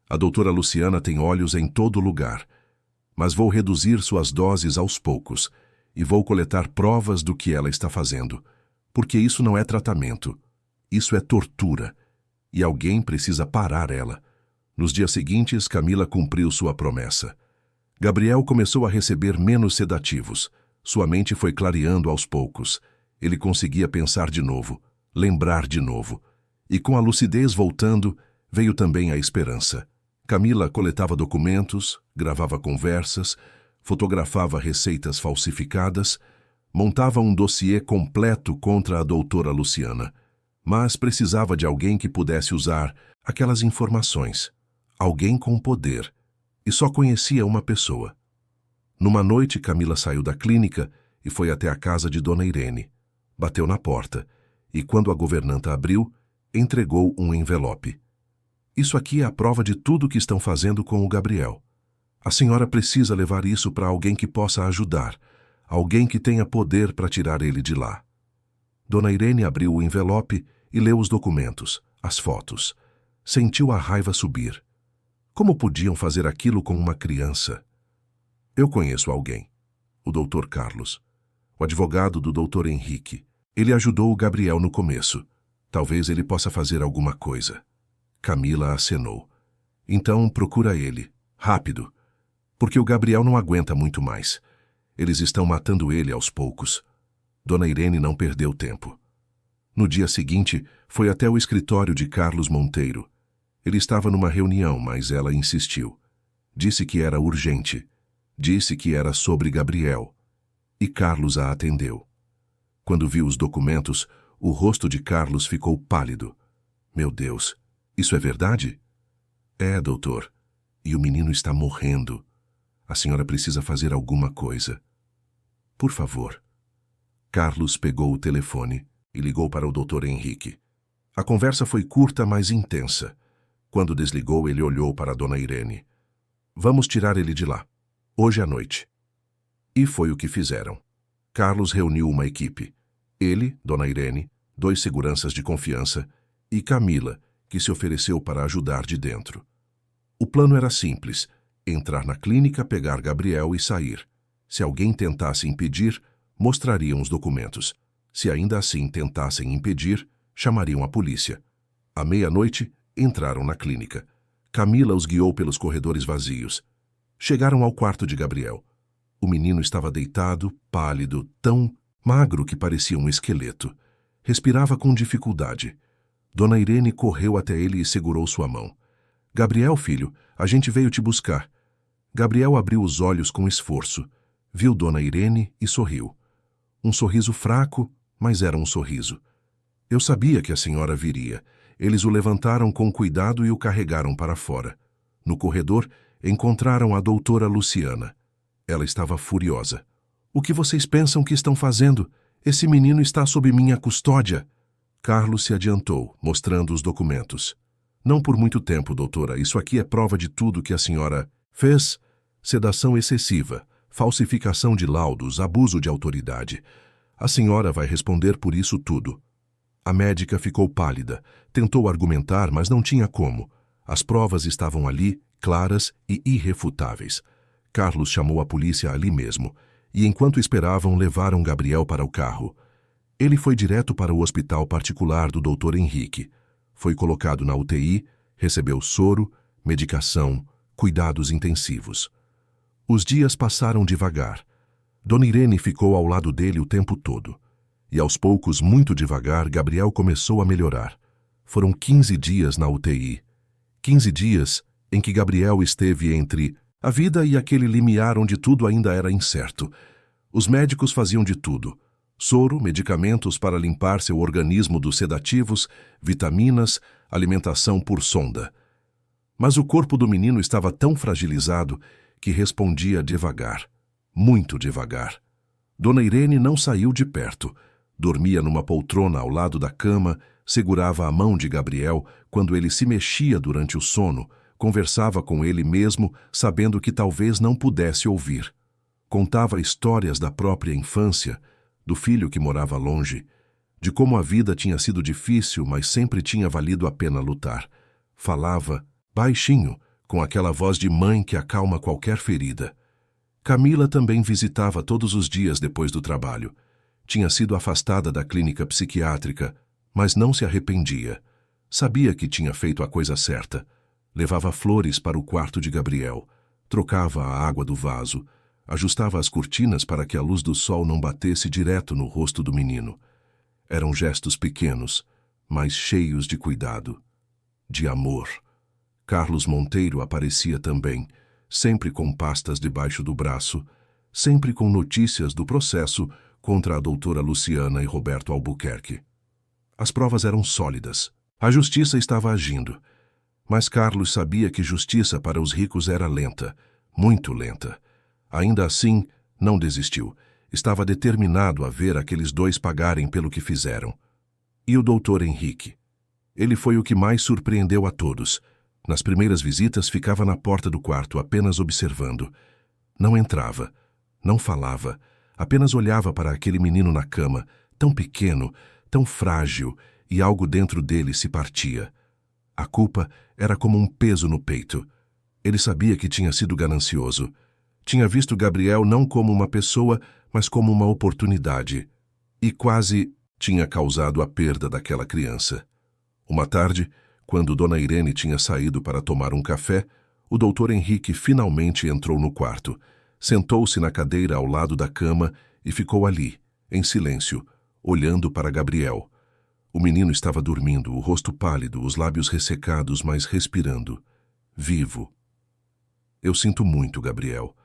A doutora Luciana tem olhos em todo lugar. Mas vou reduzir suas doses aos poucos. E vou coletar provas do que ela está fazendo. Porque isso não é tratamento. Isso é tortura. E alguém precisa parar ela. Nos dias seguintes, Camila cumpriu sua promessa. Gabriel começou a receber menos sedativos. Sua mente foi clareando aos poucos. Ele conseguia pensar de novo, lembrar de novo. E com a lucidez voltando, veio também a esperança. Camila coletava documentos, gravava conversas, fotografava receitas falsificadas, montava um dossiê completo contra a doutora Luciana. Mas precisava de alguém que pudesse usar aquelas informações. Alguém com poder. E só conhecia uma pessoa. Numa noite, Camila saiu da clínica e foi até a casa de Dona Irene. Bateu na porta e, quando a governanta abriu, entregou um envelope. Isso aqui é a prova de tudo que estão fazendo com o Gabriel. A senhora precisa levar isso para alguém que possa ajudar, alguém que tenha poder para tirar ele de lá. Dona Irene abriu o envelope e leu os documentos, as fotos. Sentiu a raiva subir. Como podiam fazer aquilo com uma criança? Eu conheço alguém, o Dr. Carlos, o advogado do Dr. Henrique. Ele ajudou o Gabriel no começo. Talvez ele possa fazer alguma coisa. Camila acenou. Então procura ele, rápido, porque o Gabriel não aguenta muito mais. Eles estão matando ele aos poucos. Dona Irene não perdeu tempo. No dia seguinte, foi até o escritório de Carlos Monteiro. Ele estava numa reunião, mas ela insistiu. Disse que era urgente. Disse que era sobre Gabriel. E Carlos a atendeu. Quando viu os documentos, o rosto de Carlos ficou pálido. Meu Deus, isso é verdade? É, doutor. E o menino está morrendo. A senhora precisa fazer alguma coisa. Por favor. Carlos pegou o telefone e ligou para o Dr. Henrique. A conversa foi curta, mas intensa. Quando desligou, ele olhou para a Dona Irene. Vamos tirar ele de lá. Hoje à noite. E foi o que fizeram. Carlos reuniu uma equipe. Ele, Dona Irene, 2 seguranças de confiança e Camila, que se ofereceu para ajudar de dentro. O plano era simples: entrar na clínica, pegar Gabriel e sair. Se alguém tentasse impedir, mostrariam os documentos. Se ainda assim tentassem impedir, chamariam a polícia. À meia-noite, entraram na clínica. Camila os guiou pelos corredores vazios. Chegaram ao quarto de Gabriel. O menino estava deitado, pálido, tão magro que parecia um esqueleto. Respirava com dificuldade. Dona Irene correu até ele e segurou sua mão. Gabriel, filho, a gente veio te buscar. Gabriel abriu os olhos com esforço. viu Dona Irene e sorriu. Um sorriso fraco, mas era um sorriso. Eu sabia que a senhora viria. Eles o levantaram com cuidado e o carregaram para fora. No corredor, encontraram a doutora Luciana. Ela estava furiosa. O que vocês pensam que estão fazendo? Esse menino está sob minha custódia. Carlos se adiantou, mostrando os documentos. Não por muito tempo, doutora. Isso aqui é prova de tudo que a senhora fez. Sedação excessiva, falsificação de laudos, abuso de autoridade. A senhora vai responder por isso tudo. A médica ficou pálida. Tentou argumentar, mas não tinha como. As provas estavam ali, claras e irrefutáveis. Carlos chamou a polícia ali mesmo, e enquanto esperavam, levaram Gabriel para o carro. Ele foi direto para o hospital particular do Dr. Henrique. Foi colocado na UTI, recebeu soro, medicação, cuidados intensivos. Os dias passaram devagar. Dona Irene ficou ao lado dele o tempo todo. E aos poucos, muito devagar, Gabriel começou a melhorar. Foram 15 dias na UTI. 15 dias em que Gabriel esteve entre a vida e aquele limiar onde tudo ainda era incerto. Os médicos faziam de tudo. Soro, medicamentos para limpar seu organismo dos sedativos, vitaminas, alimentação por sonda. Mas o corpo do menino estava tão fragilizado que respondia devagar, muito devagar. Dona Irene não saiu de perto. Dormia numa poltrona ao lado da cama, segurava a mão de Gabriel quando ele se mexia durante o sono, conversava com ele mesmo, sabendo que talvez não pudesse ouvir. Contava histórias da própria infância, do filho que morava longe, de como a vida tinha sido difícil, mas sempre tinha valido a pena lutar. Falava, baixinho, com aquela voz de mãe que acalma qualquer ferida. Camila também visitava todos os dias depois do trabalho. Tinha sido afastada da clínica psiquiátrica, mas não se arrependia. Sabia que tinha feito a coisa certa. Levava flores para o quarto de Gabriel, trocava a água do vaso, ajustava as cortinas para que a luz do sol não batesse direto no rosto do menino. Eram gestos pequenos, mas cheios de cuidado, de amor. Carlos Monteiro aparecia também, sempre com pastas debaixo do braço, sempre com notícias do processo contra a doutora Luciana e Roberto Albuquerque. As provas eram sólidas. A justiça estava agindo. Mas Carlos sabia que justiça para os ricos era lenta, muito lenta. Ainda assim, não desistiu. Estava determinado a ver aqueles dois pagarem pelo que fizeram. E o doutor Henrique? Ele foi o que mais surpreendeu a todos. Nas primeiras visitas, ficava na porta do quarto, apenas observando. Não entrava, não falava, apenas olhava para aquele menino na cama, tão pequeno, tão frágil, e algo dentro dele se partia. A culpa era como um peso no peito. Ele sabia que tinha sido ganancioso. Tinha visto Gabriel não como uma pessoa, mas como uma oportunidade. E quase tinha causado a perda daquela criança. Uma tarde, quando Dona Irene tinha saído para tomar um café, o doutor Henrique finalmente entrou no quarto, sentou-se na cadeira ao lado da cama e ficou ali, em silêncio, olhando para Gabriel. O menino estava dormindo, o rosto pálido, os lábios ressecados, mas respirando. Vivo. Eu sinto muito, Gabriel.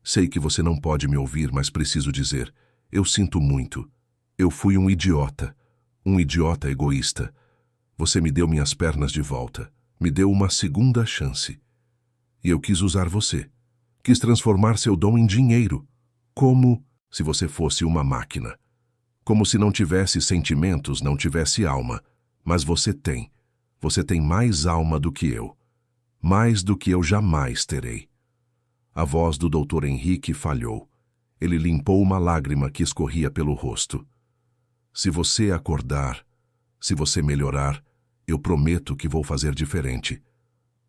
Sei que você não pode me ouvir, mas preciso dizer. Eu sinto muito. Eu fui um idiota egoísta. Você me deu minhas pernas de volta. Me deu uma segunda chance. E eu quis usar você. Quis transformar seu dom em dinheiro. Como se você fosse uma máquina. Como se não tivesse sentimentos, não tivesse alma. Mas você tem. Você tem mais alma do que eu. Mais do que eu jamais terei. A voz do doutor Henrique falhou. Ele limpou uma lágrima que escorria pelo rosto. Se você acordar, se você melhorar, eu prometo que vou fazer diferente.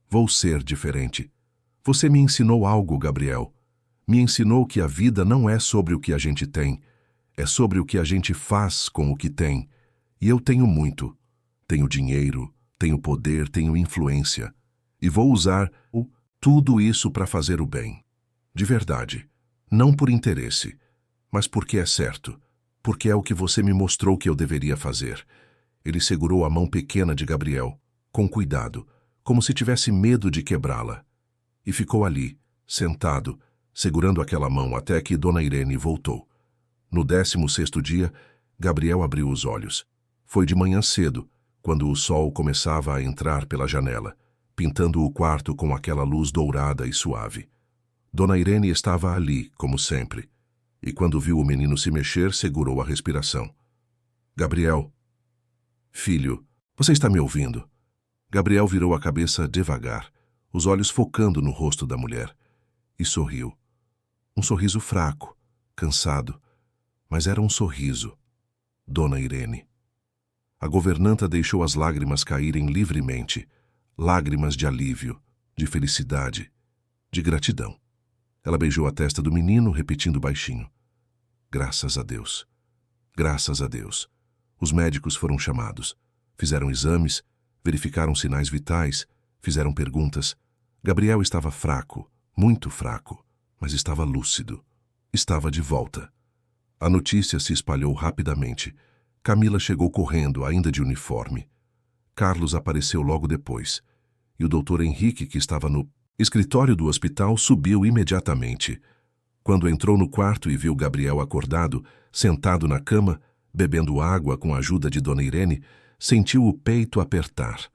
Vou ser diferente. Você me ensinou algo, Gabriel. Me ensinou que a vida não é sobre o que a gente tem, é sobre o que a gente faz com o que tem. E eu tenho muito. Tenho dinheiro, tenho poder, tenho influência. E vou usar tudo isso para fazer o bem. De verdade. Não por interesse, mas porque é certo. Porque é o que você me mostrou que eu deveria fazer. Ele segurou a mão pequena de Gabriel, com cuidado, como se tivesse medo de quebrá-la. E ficou ali, sentado, segurando aquela mão até que Dona Irene voltou. No 16º dia, Gabriel abriu os olhos. Foi de manhã cedo, quando o sol começava a entrar pela janela, pintando o quarto com aquela luz dourada e suave. Dona Irene estava ali, como sempre, e quando viu o menino se mexer, segurou a respiração. Gabriel. Filho, você está me ouvindo? Gabriel virou a cabeça devagar, os olhos focando no rosto da mulher, e sorriu. Um sorriso fraco, cansado, mas era um sorriso. Dona Irene. A governanta deixou as lágrimas caírem livremente, lágrimas de alívio, de felicidade, de gratidão. Ela beijou a testa do menino, repetindo baixinho: Graças a Deus. Graças a Deus. Os médicos foram chamados. Fizeram exames, verificaram sinais vitais, fizeram perguntas. Gabriel estava fraco, muito fraco, mas estava lúcido. Estava de volta. A notícia se espalhou rapidamente. Camila chegou correndo, ainda de uniforme. Carlos apareceu logo depois. E o doutor Henrique, que estava no escritório do hospital, subiu imediatamente. Quando entrou no quarto e viu Gabriel acordado, sentado na cama, bebendo água com a ajuda de Dona Irene, sentiu o peito apertar.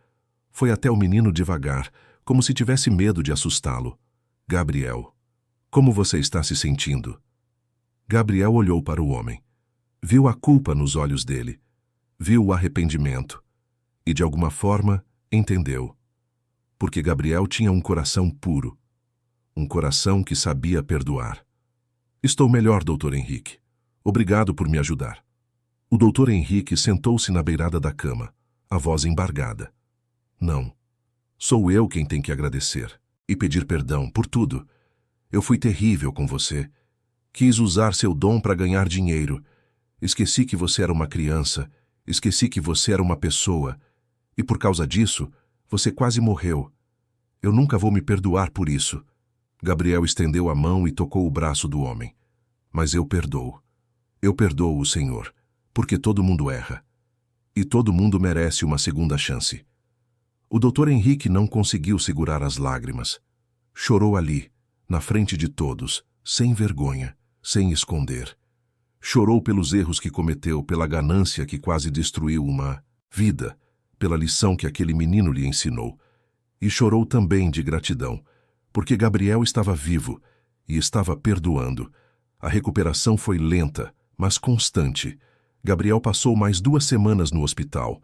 Foi até o menino devagar, como se tivesse medo de assustá-lo. Gabriel, como você está se sentindo? Gabriel olhou para o homem. Viu a culpa nos olhos dele. Viu o arrependimento. E, de alguma forma, entendeu. Porque Gabriel tinha um coração puro. Um coração que sabia perdoar. Estou melhor, doutor Henrique. Obrigado por me ajudar. O doutor Henrique sentou-se na beirada da cama, a voz embargada. Não. Sou eu quem tem que agradecer e pedir perdão por tudo. Eu fui terrível com você. Quis usar seu dom para ganhar dinheiro. Esqueci que você era uma criança. Esqueci que você era uma pessoa. E por causa disso, você quase morreu. Eu nunca vou me perdoar por isso. Gabriel estendeu a mão e tocou o braço do homem. Mas eu perdoo. Eu perdoo o Senhor, porque todo mundo erra. E todo mundo merece uma segunda chance. O doutor Henrique não conseguiu segurar as lágrimas. Chorou ali, na frente de todos, sem vergonha, sem esconder. Chorou pelos erros que cometeu, pela ganância que quase destruiu uma vida, pela lição que aquele menino lhe ensinou. E chorou também de gratidão, porque Gabriel estava vivo e estava perdoando. A recuperação foi lenta, mas constante. Gabriel passou mais 2 semanas no hospital.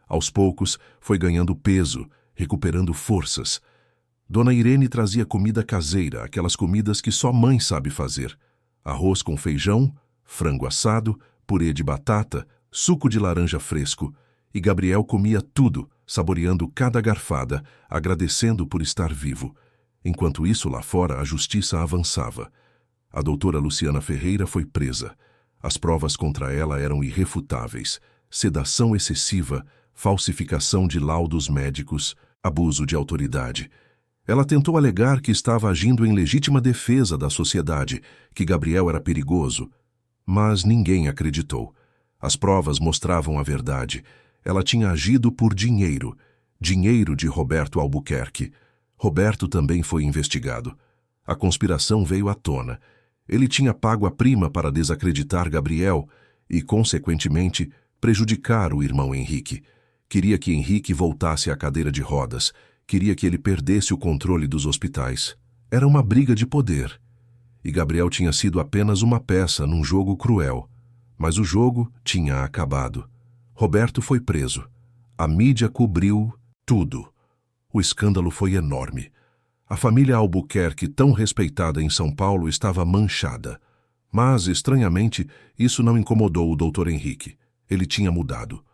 Aos poucos, foi ganhando peso, recuperando forças. Dona Irene trazia comida caseira, aquelas comidas que só mãe sabe fazer. Arroz com feijão, frango assado, purê de batata, suco de laranja fresco. E Gabriel comia tudo, saboreando cada garfada, agradecendo por estar vivo. Enquanto isso, lá fora, a justiça avançava. A doutora Luciana Ferreira foi presa. As provas contra ela eram irrefutáveis. Sedação excessiva, falsificação de laudos médicos, abuso de autoridade. Ela tentou alegar que estava agindo em legítima defesa da sociedade, que Gabriel era perigoso. Mas ninguém acreditou. As provas mostravam a verdade. Ela tinha agido por dinheiro. Dinheiro de Roberto Albuquerque. Roberto também foi investigado. A conspiração veio à tona. Ele tinha pago a prima para desacreditar Gabriel e, consequentemente, prejudicar o irmão Henrique. Queria que Henrique voltasse à cadeira de rodas. Queria que ele perdesse o controle dos hospitais. Era uma briga de poder. E Gabriel tinha sido apenas uma peça num jogo cruel. Mas o jogo tinha acabado. Roberto foi preso. A mídia cobriu tudo. O escândalo foi enorme. A família Albuquerque, tão respeitada em São Paulo, estava manchada. Mas, estranhamente, isso não incomodou o doutor Henrique. Ele tinha mudado.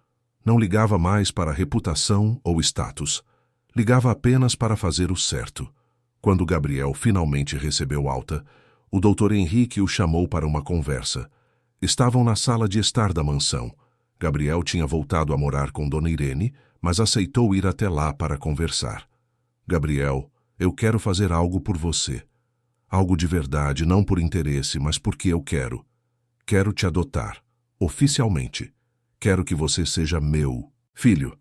Não ligava mais para a reputação ou status. Ligava apenas para fazer o certo. Quando Gabriel finalmente recebeu alta, o doutor Henrique o chamou para uma conversa. Estavam na sala de estar da mansão. Gabriel tinha voltado a morar com Dona Irene, mas aceitou ir até lá para conversar. Gabriel, eu quero fazer algo por você. Algo de verdade, não por interesse, mas porque eu quero. Quero te adotar, oficialmente. Quero que você seja meu filho.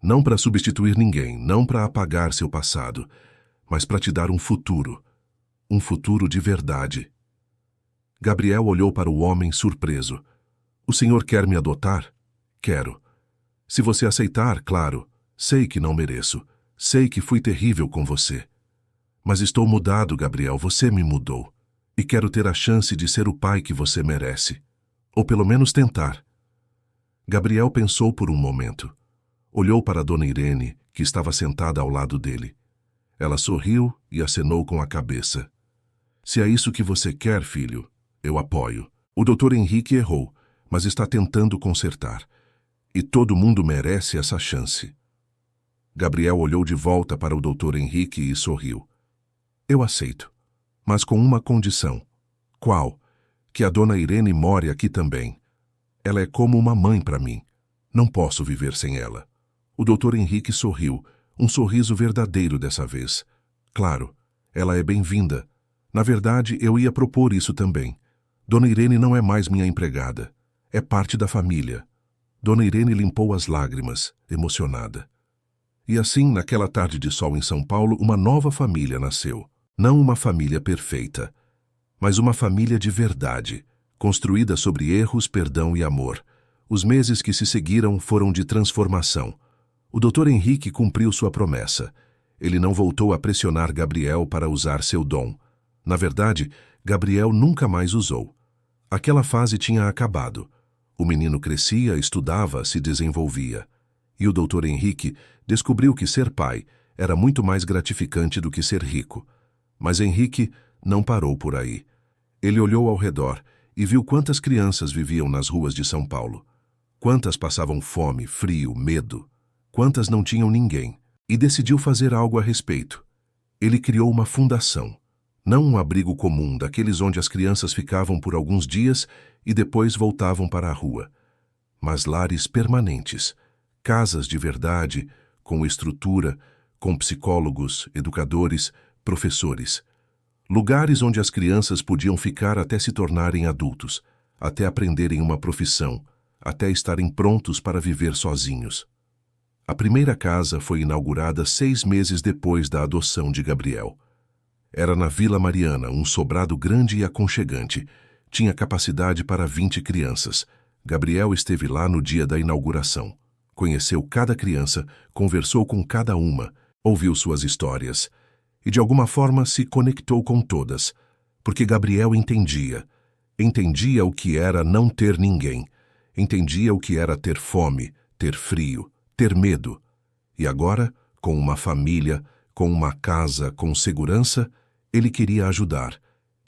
Não para substituir ninguém, não para apagar seu passado, mas para te dar um futuro. um futuro de verdade. Gabriel olhou para o homem surpreso. O senhor quer me adotar? Quero. Se você aceitar, claro. Sei que não mereço. Sei que fui terrível com você. Mas estou mudado, Gabriel, você me mudou. E quero ter a chance de ser o pai que você merece. Ou pelo menos tentar. Gabriel pensou por um momento. Olhou para Dona Irene, que estava sentada ao lado dele. Ela sorriu e acenou com a cabeça. Se é isso que você quer, filho, eu apoio. O Dr. Henrique errou, mas está tentando consertar. E todo mundo merece essa chance. Gabriel olhou de volta para o Dr. Henrique e sorriu. Eu aceito, mas com uma condição. Qual? Que a Dona Irene more aqui também. Ela é como uma mãe para mim. Não posso viver sem ela. O Dr. Henrique sorriu, um sorriso verdadeiro dessa vez. Claro, ela é bem-vinda. Na verdade, eu ia propor isso também. Dona Irene não é mais minha empregada. É parte da família. Dona Irene limpou as lágrimas, emocionada. E assim, naquela tarde de sol em São Paulo, uma nova família nasceu. Não uma família perfeita, mas uma família de verdade, construída sobre erros, perdão e amor. Os meses que se seguiram foram de transformação. O Dr. Henrique cumpriu sua promessa. Ele não voltou a pressionar Gabriel para usar seu dom. Na verdade, Gabriel nunca mais usou. Aquela fase tinha acabado. O menino crescia, estudava, se desenvolvia. E o Dr. Henrique descobriu que ser pai era muito mais gratificante do que ser rico. Mas Henrique não parou por aí. Ele olhou ao redor e viu quantas crianças viviam nas ruas de São Paulo. Quantas passavam fome, frio, medo. Quantas não tinham ninguém. E decidiu fazer algo a respeito. Ele criou uma fundação. Não um abrigo comum, daqueles onde as crianças ficavam por alguns dias e depois voltavam para a rua. Mas lares permanentes. Casas de verdade, com estrutura, com psicólogos, educadores, professores. Lugares onde as crianças podiam ficar até se tornarem adultos, até aprenderem uma profissão, até estarem prontos para viver sozinhos. A primeira casa foi inaugurada 6 meses depois da adoção de Gabriel. Era na Vila Mariana, um sobrado grande e aconchegante. Tinha capacidade para 20 crianças. Gabriel esteve lá no dia da inauguração. Conheceu cada criança, conversou com cada uma, ouviu suas histórias. E de alguma forma se conectou com todas, porque Gabriel entendia. Entendia o que era não ter ninguém. Entendia o que era ter fome, ter frio, ter medo. E agora, com uma família, com uma casa, com segurança, ele queria ajudar.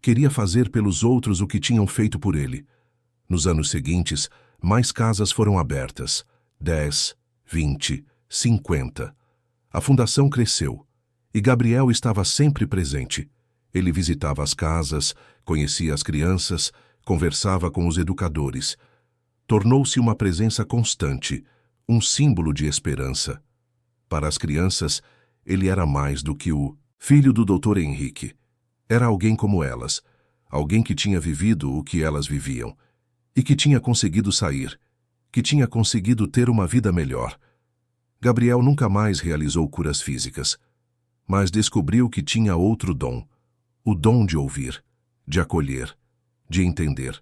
Queria fazer pelos outros o que tinham feito por ele. Nos anos seguintes, mais casas foram abertas. 10, 20, 50. A fundação cresceu. E Gabriel estava sempre presente. Ele visitava as casas, conhecia as crianças, conversava com os educadores. Tornou-se uma presença constante, um símbolo de esperança. Para as crianças, ele era mais do que o filho do Dr. Henrique. Era alguém como elas, alguém que tinha vivido o que elas viviam, e que tinha conseguido sair, que tinha conseguido ter uma vida melhor. Gabriel nunca mais realizou curas físicas, mas descobriu que tinha outro dom, o dom de ouvir, de acolher, de entender.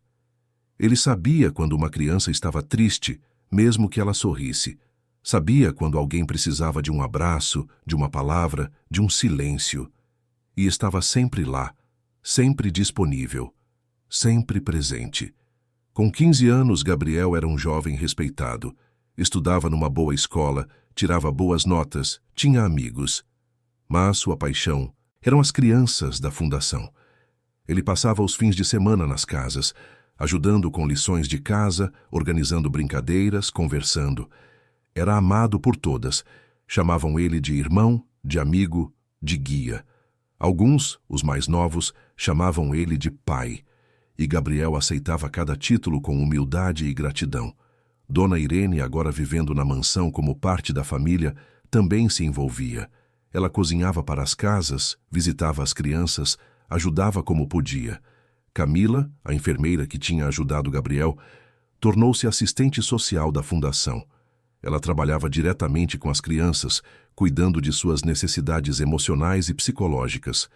Ele sabia quando uma criança estava triste, mesmo que ela sorrisse. Sabia quando alguém precisava de um abraço, de uma palavra, de um silêncio. E estava sempre lá, sempre disponível, sempre presente. Com 15 anos, Gabriel era um jovem respeitado. Estudava numa boa escola, tirava boas notas, tinha amigos. Mas sua paixão eram as crianças da fundação. Ele passava os fins de semana nas casas, ajudando com lições de casa, organizando brincadeiras, conversando. Era amado por todas. Chamavam ele de irmão, de amigo, de guia. Alguns, os mais novos, chamavam ele de pai. E Gabriel aceitava cada título com humildade e gratidão. Dona Irene, agora vivendo na mansão como parte da família, também se envolvia. Ela cozinhava para as casas, visitava as crianças, ajudava como podia. Camila, a enfermeira que tinha ajudado Gabriel, tornou-se assistente social da fundação. Ela trabalhava diretamente com as crianças, cuidando de suas necessidades emocionais e psicológicas.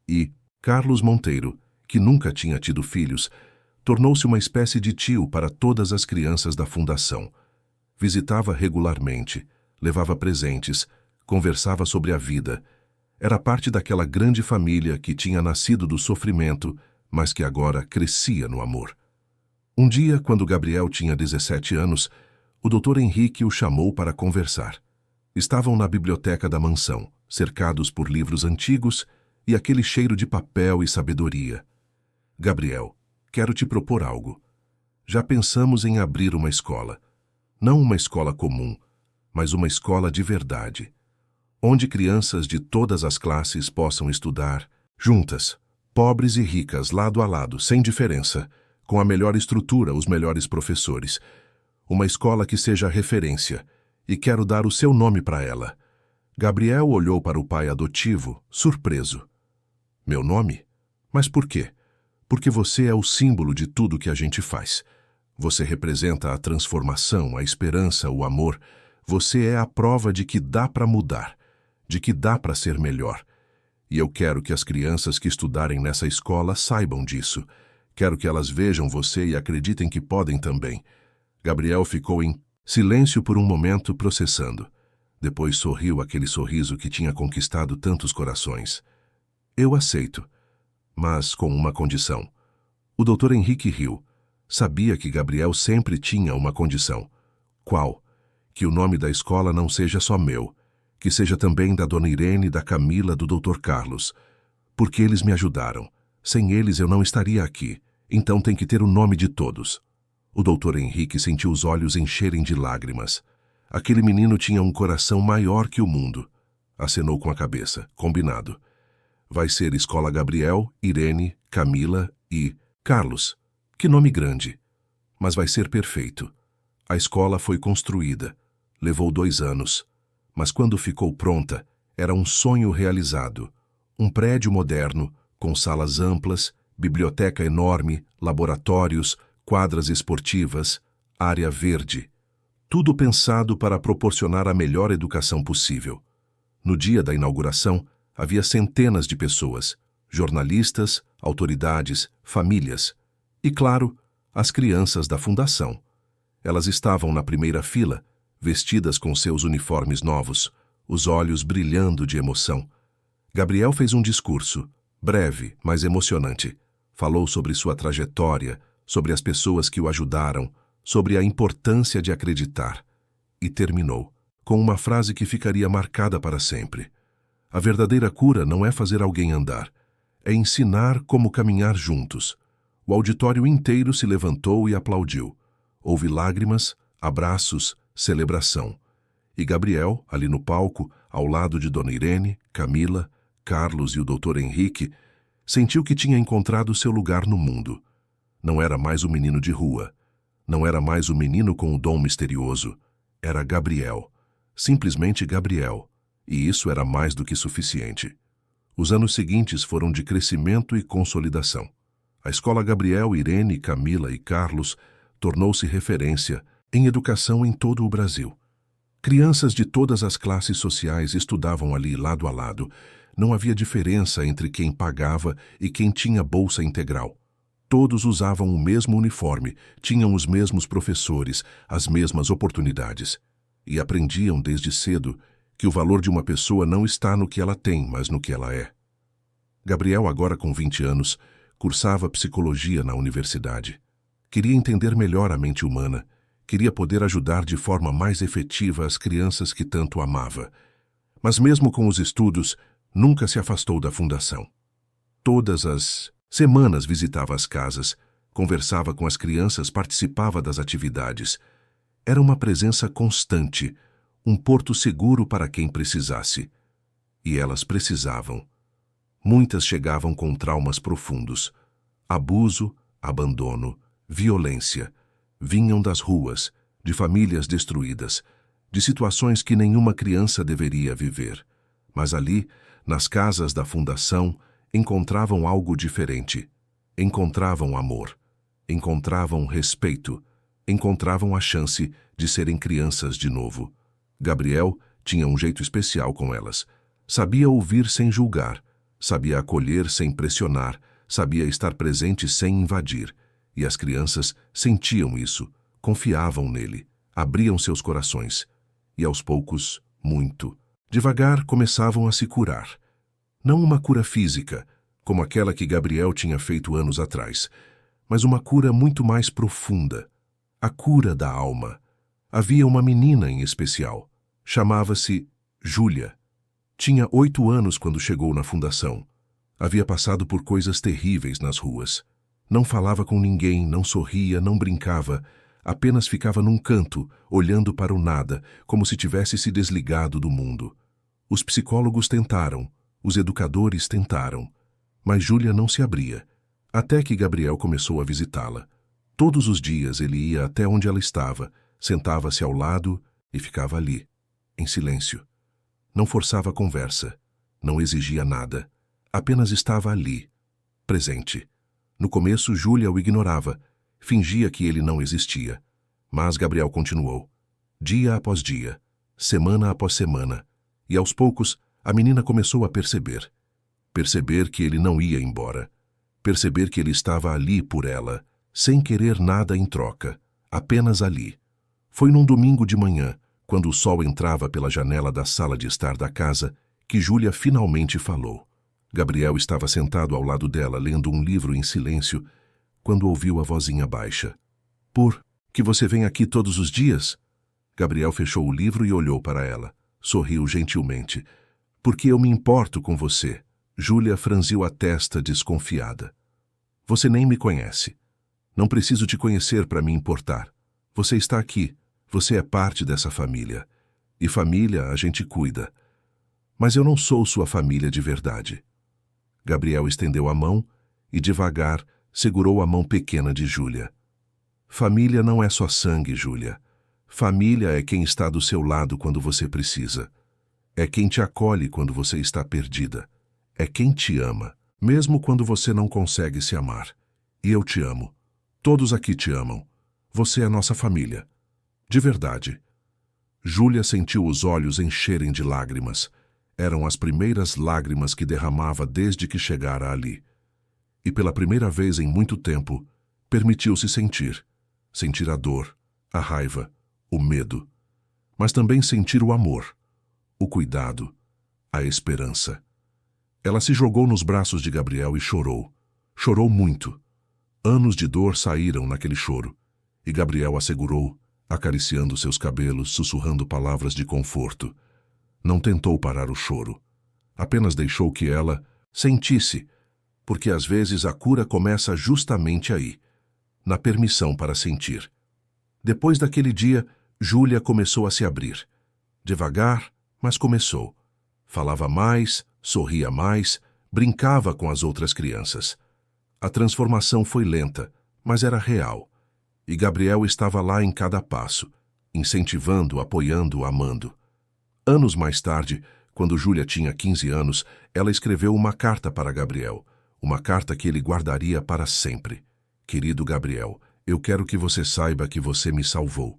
E Carlos Monteiro, que nunca tinha tido filhos, tornou-se uma espécie de tio para todas as crianças da fundação. Visitava regularmente, levava presentes, conversava sobre a vida. Era parte daquela grande família que tinha nascido do sofrimento, mas que agora crescia no amor. Um dia, quando Gabriel tinha 17 anos, o Dr. Henrique o chamou para conversar. Estavam na biblioteca da mansão, cercados por livros antigos e aquele cheiro de papel e sabedoria. Gabriel, quero te propor algo. Já pensamos em abrir uma escola. Não uma escola comum, mas uma escola de verdade, onde crianças de todas as classes possam estudar juntas, pobres e ricas, lado a lado, sem diferença, com a melhor estrutura, os melhores professores. Uma escola que seja referência, e quero dar o seu nome para ela. Gabriel olhou para o pai adotivo, surpreso. Meu nome? Mas por quê? Porque você é o símbolo de tudo que a gente faz. Você representa a transformação, a esperança, o amor. Você é a prova de que dá para mudar, de que dá para ser melhor. E eu quero que as crianças que estudarem nessa escola saibam disso. Quero que elas vejam você e acreditem que podem também. Gabriel ficou em silêncio por um momento, processando. Depois sorriu aquele sorriso que tinha conquistado tantos corações. Eu aceito, mas com uma condição. O Dr. Henrique riu. Sabia que Gabriel sempre tinha uma condição. Qual? Que o nome da escola não seja só meu, que seja também da Dona Irene, da Camila, do Dr. Carlos. Porque eles me ajudaram. Sem eles eu não estaria aqui. Então tem que ter o nome de todos. O Dr. Henrique sentiu os olhos encherem de lágrimas. Aquele menino tinha um coração maior que o mundo. Acenou com a cabeça. Combinado. Vai ser Escola Gabriel, Irene, Camila e Carlos. Que nome grande. Mas vai ser perfeito. A escola foi construída. Levou 2 anos. Mas quando ficou pronta, era um sonho realizado. Um prédio moderno, com salas amplas, biblioteca enorme, laboratórios, quadras esportivas, área verde. Tudo pensado para proporcionar a melhor educação possível. No dia da inauguração, havia centenas de pessoas, jornalistas, autoridades, famílias e, claro, as crianças da fundação. Elas estavam na primeira fila, vestidas com seus uniformes novos, os olhos brilhando de emoção. Gabriel fez um discurso, breve, mas emocionante. Falou sobre sua trajetória, sobre as pessoas que o ajudaram, sobre a importância de acreditar. E terminou com uma frase que ficaria marcada para sempre. A verdadeira cura não é fazer alguém andar, é ensinar como caminhar juntos. O auditório inteiro se levantou e aplaudiu. Houve lágrimas, abraços, celebração. E Gabriel, ali no palco, ao lado de Dona Irene, Camila, Carlos e o Dr. Henrique, sentiu que tinha encontrado seu lugar no mundo. Não era mais o menino de rua. Não era mais o menino com o dom misterioso. Era Gabriel. Simplesmente Gabriel. E isso era mais do que suficiente. Os anos seguintes foram de crescimento e consolidação. A Escola Gabriel, Irene, Camila e Carlos tornou-se referência em educação em todo o Brasil. Crianças de todas as classes sociais estudavam ali lado a lado. Não havia diferença entre quem pagava e quem tinha bolsa integral. Todos usavam o mesmo uniforme, tinham os mesmos professores, as mesmas oportunidades. E aprendiam desde cedo que o valor de uma pessoa não está no que ela tem, mas no que ela é. Gabriel, agora com 20 anos, cursava psicologia na universidade. Queria entender melhor a mente humana, queria poder ajudar de forma mais efetiva as crianças que tanto amava. Mas mesmo com os estudos, nunca se afastou da fundação. Todas as semanas visitava as casas, conversava com as crianças, participava das atividades. Era uma presença constante, um porto seguro para quem precisasse. E elas precisavam. Muitas chegavam com traumas profundos. Abuso, abandono, violência. Vinham das ruas, de famílias destruídas, de situações que nenhuma criança deveria viver. Mas ali, nas casas da fundação, encontravam algo diferente. Encontravam amor. Encontravam respeito. Encontravam a chance de serem crianças de novo. Gabriel tinha um jeito especial com elas. Sabia ouvir sem julgar. Sabia acolher sem pressionar, sabia estar presente sem invadir. E as crianças sentiam isso, confiavam nele, abriam seus corações. E aos poucos, muito, devagar começavam a se curar. Não uma cura física, como aquela que Gabriel tinha feito anos atrás, mas uma cura muito mais profunda. A cura da alma. Havia uma menina em especial. Chamava-se Júlia. Tinha 8 anos quando chegou na fundação. Havia passado por coisas terríveis nas ruas. Não falava com ninguém, não sorria, não brincava. Apenas ficava num canto, olhando para o nada, como se tivesse se desligado do mundo. Os psicólogos tentaram, os educadores tentaram. Mas Júlia não se abria. Até que Gabriel começou a visitá-la. Todos os dias ele ia até onde ela estava, sentava-se ao lado e ficava ali, em silêncio. Não forçava a conversa, não exigia nada, apenas estava ali, presente. No começo, Júlia o ignorava, fingia que ele não existia. Mas Gabriel continuou, dia após dia, semana após semana, e aos poucos a menina começou a perceber. Perceber que ele não ia embora, perceber que ele estava ali por ela, sem querer nada em troca, apenas ali. Foi num domingo de manhã, quando o sol entrava pela janela da sala de estar da casa, que Júlia finalmente falou. Gabriel estava sentado ao lado dela, lendo um livro em silêncio, quando ouviu a vozinha baixa. Por que você vem aqui todos os dias? Gabriel fechou o livro e olhou para ela. Sorriu gentilmente. Porque eu me importo com você. Júlia franziu a testa desconfiada. Você nem me conhece. Não preciso te conhecer para me importar. Você está aqui. Você é parte dessa família. E família a gente cuida. Mas eu não sou sua família de verdade. Gabriel estendeu a mão e, devagar, segurou a mão pequena de Júlia. Família não é só sangue, Júlia. Família é quem está do seu lado quando você precisa. É quem te acolhe quando você está perdida. É quem te ama, mesmo quando você não consegue se amar. E eu te amo. Todos aqui te amam. Você é nossa família. De verdade. Júlia sentiu os olhos encherem de lágrimas. Eram as primeiras lágrimas que derramava desde que chegara ali. E pela primeira vez em muito tempo, permitiu-se sentir. Sentir a dor, a raiva, o medo. Mas também sentir o amor, o cuidado, a esperança. Ela se jogou nos braços de Gabriel e chorou. Chorou muito. Anos de dor saíram naquele choro. E Gabriel a segurou, acariciando seus cabelos, sussurrando palavras de conforto. Não tentou parar o choro. Apenas deixou que ela sentisse, porque às vezes a cura começa justamente aí, na permissão para sentir. Depois daquele dia, Júlia começou a se abrir. Devagar, mas começou. Falava mais, sorria mais, brincava com as outras crianças. A transformação foi lenta, mas era real. E Gabriel estava lá em cada passo, incentivando, apoiando, amando. Anos mais tarde, quando Júlia tinha 15 anos, ela escreveu uma carta para Gabriel, uma carta que ele guardaria para sempre. Querido Gabriel, eu quero que você saiba que você me salvou.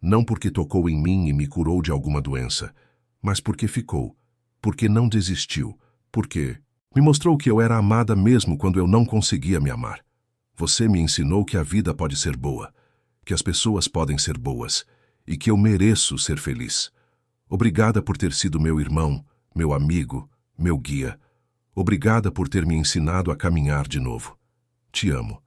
Não porque tocou em mim e me curou de alguma doença, mas porque ficou, porque não desistiu, porque me mostrou que eu era amada mesmo quando eu não conseguia me amar. Você me ensinou que a vida pode ser boa, que as pessoas podem ser boas e que eu mereço ser feliz. Obrigada por ter sido meu irmão, meu amigo, meu guia. Obrigada por ter me ensinado a caminhar de novo. Te amo.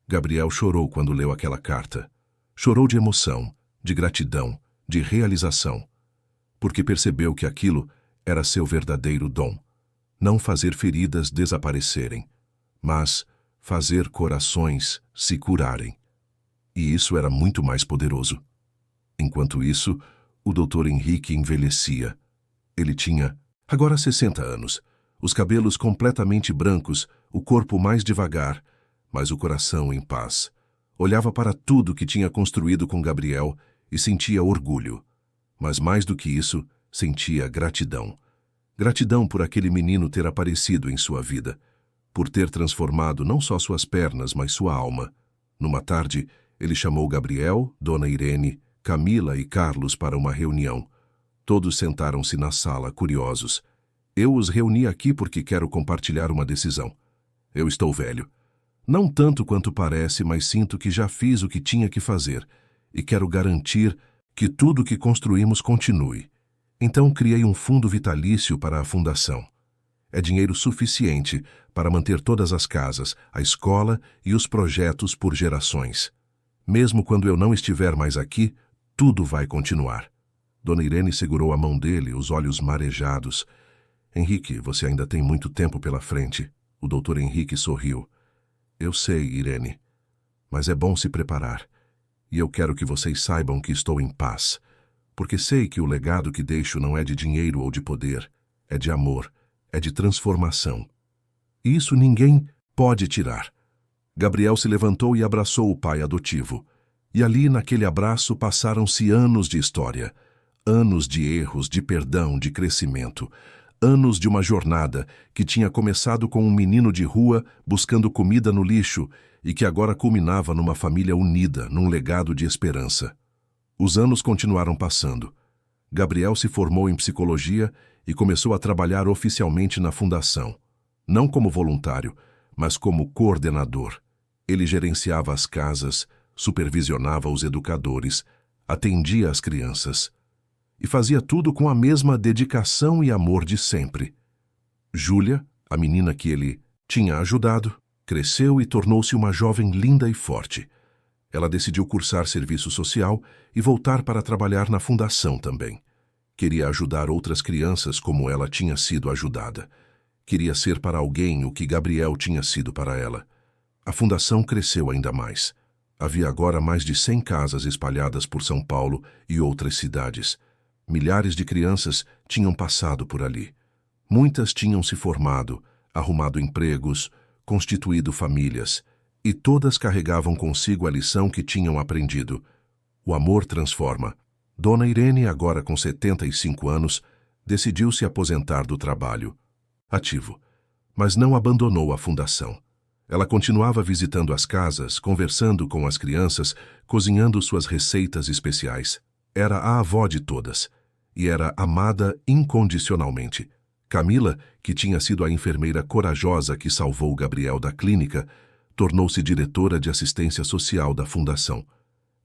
Gabriel chorou quando leu aquela carta. Chorou de emoção, de gratidão, de realização. Porque percebeu que aquilo era seu verdadeiro dom. Não fazer feridas desaparecerem, mas fazer corações se curarem. E isso era muito mais poderoso. Enquanto isso, o Dr. Henrique envelhecia. Ele tinha, agora 60 anos, os cabelos completamente brancos, o corpo mais devagar, mas o coração em paz. Olhava para tudo que tinha construído com Gabriel e sentia orgulho. Mas mais do que isso, sentia gratidão. Gratidão por aquele menino ter aparecido em sua vida, por ter transformado não só suas pernas, mas sua alma. Numa tarde, ele chamou Gabriel, Dona Irene, Camila e Carlos para uma reunião. Todos sentaram-se na sala, curiosos. Eu os reuni aqui porque quero compartilhar uma decisão. Eu estou velho. Não tanto quanto parece, mas sinto que já fiz o que tinha que fazer e quero garantir que tudo o que construímos continue. Então criei um fundo vitalício para a fundação. É dinheiro suficiente para manter todas as casas, a escola e os projetos por gerações. Mesmo quando eu não estiver mais aqui, tudo vai continuar. Dona Irene segurou a mão dele, os olhos marejados. Henrique, você ainda tem muito tempo pela frente. O Dr. Henrique sorriu. Eu sei, Irene, mas é bom se preparar. E eu quero que vocês saibam que estou em paz, porque sei que o legado que deixo não é de dinheiro ou de poder, é de amor, é de transformação. E isso ninguém pode tirar. Gabriel se levantou e abraçou o pai adotivo. E ali, naquele abraço, passaram-se anos de história. Anos de erros, de perdão, de crescimento. Anos de uma jornada que tinha começado com um menino de rua buscando comida no lixo e que agora culminava numa família unida, num legado de esperança. Os anos continuaram passando. Gabriel se formou em psicologia e começou a trabalhar oficialmente na fundação. Não como voluntário, mas como coordenador. Ele gerenciava as casas, supervisionava os educadores, atendia as crianças. E fazia tudo com a mesma dedicação e amor de sempre. Júlia, a menina que ele tinha ajudado, cresceu e tornou-se uma jovem linda e forte. Ela decidiu cursar serviço social e voltar para trabalhar na fundação também. Queria ajudar outras crianças como ela tinha sido ajudada. Queria ser para alguém o que Gabriel tinha sido para ela. A fundação cresceu ainda mais. Havia agora mais de 100 casas espalhadas por São Paulo e outras cidades. Milhares de crianças tinham passado por ali. Muitas tinham se formado, arrumado empregos, constituído famílias, e todas carregavam consigo a lição que tinham aprendido. O amor transforma. Dona Irene, agora com 75 anos, decidiu se aposentar do trabalho ativo, mas não abandonou a fundação. Ela continuava visitando as casas, conversando com as crianças, cozinhando suas receitas especiais. Era a avó de todas, e era amada incondicionalmente. Camila, que tinha sido a enfermeira corajosa que salvou Gabriel da clínica, tornou-se diretora de assistência social da fundação.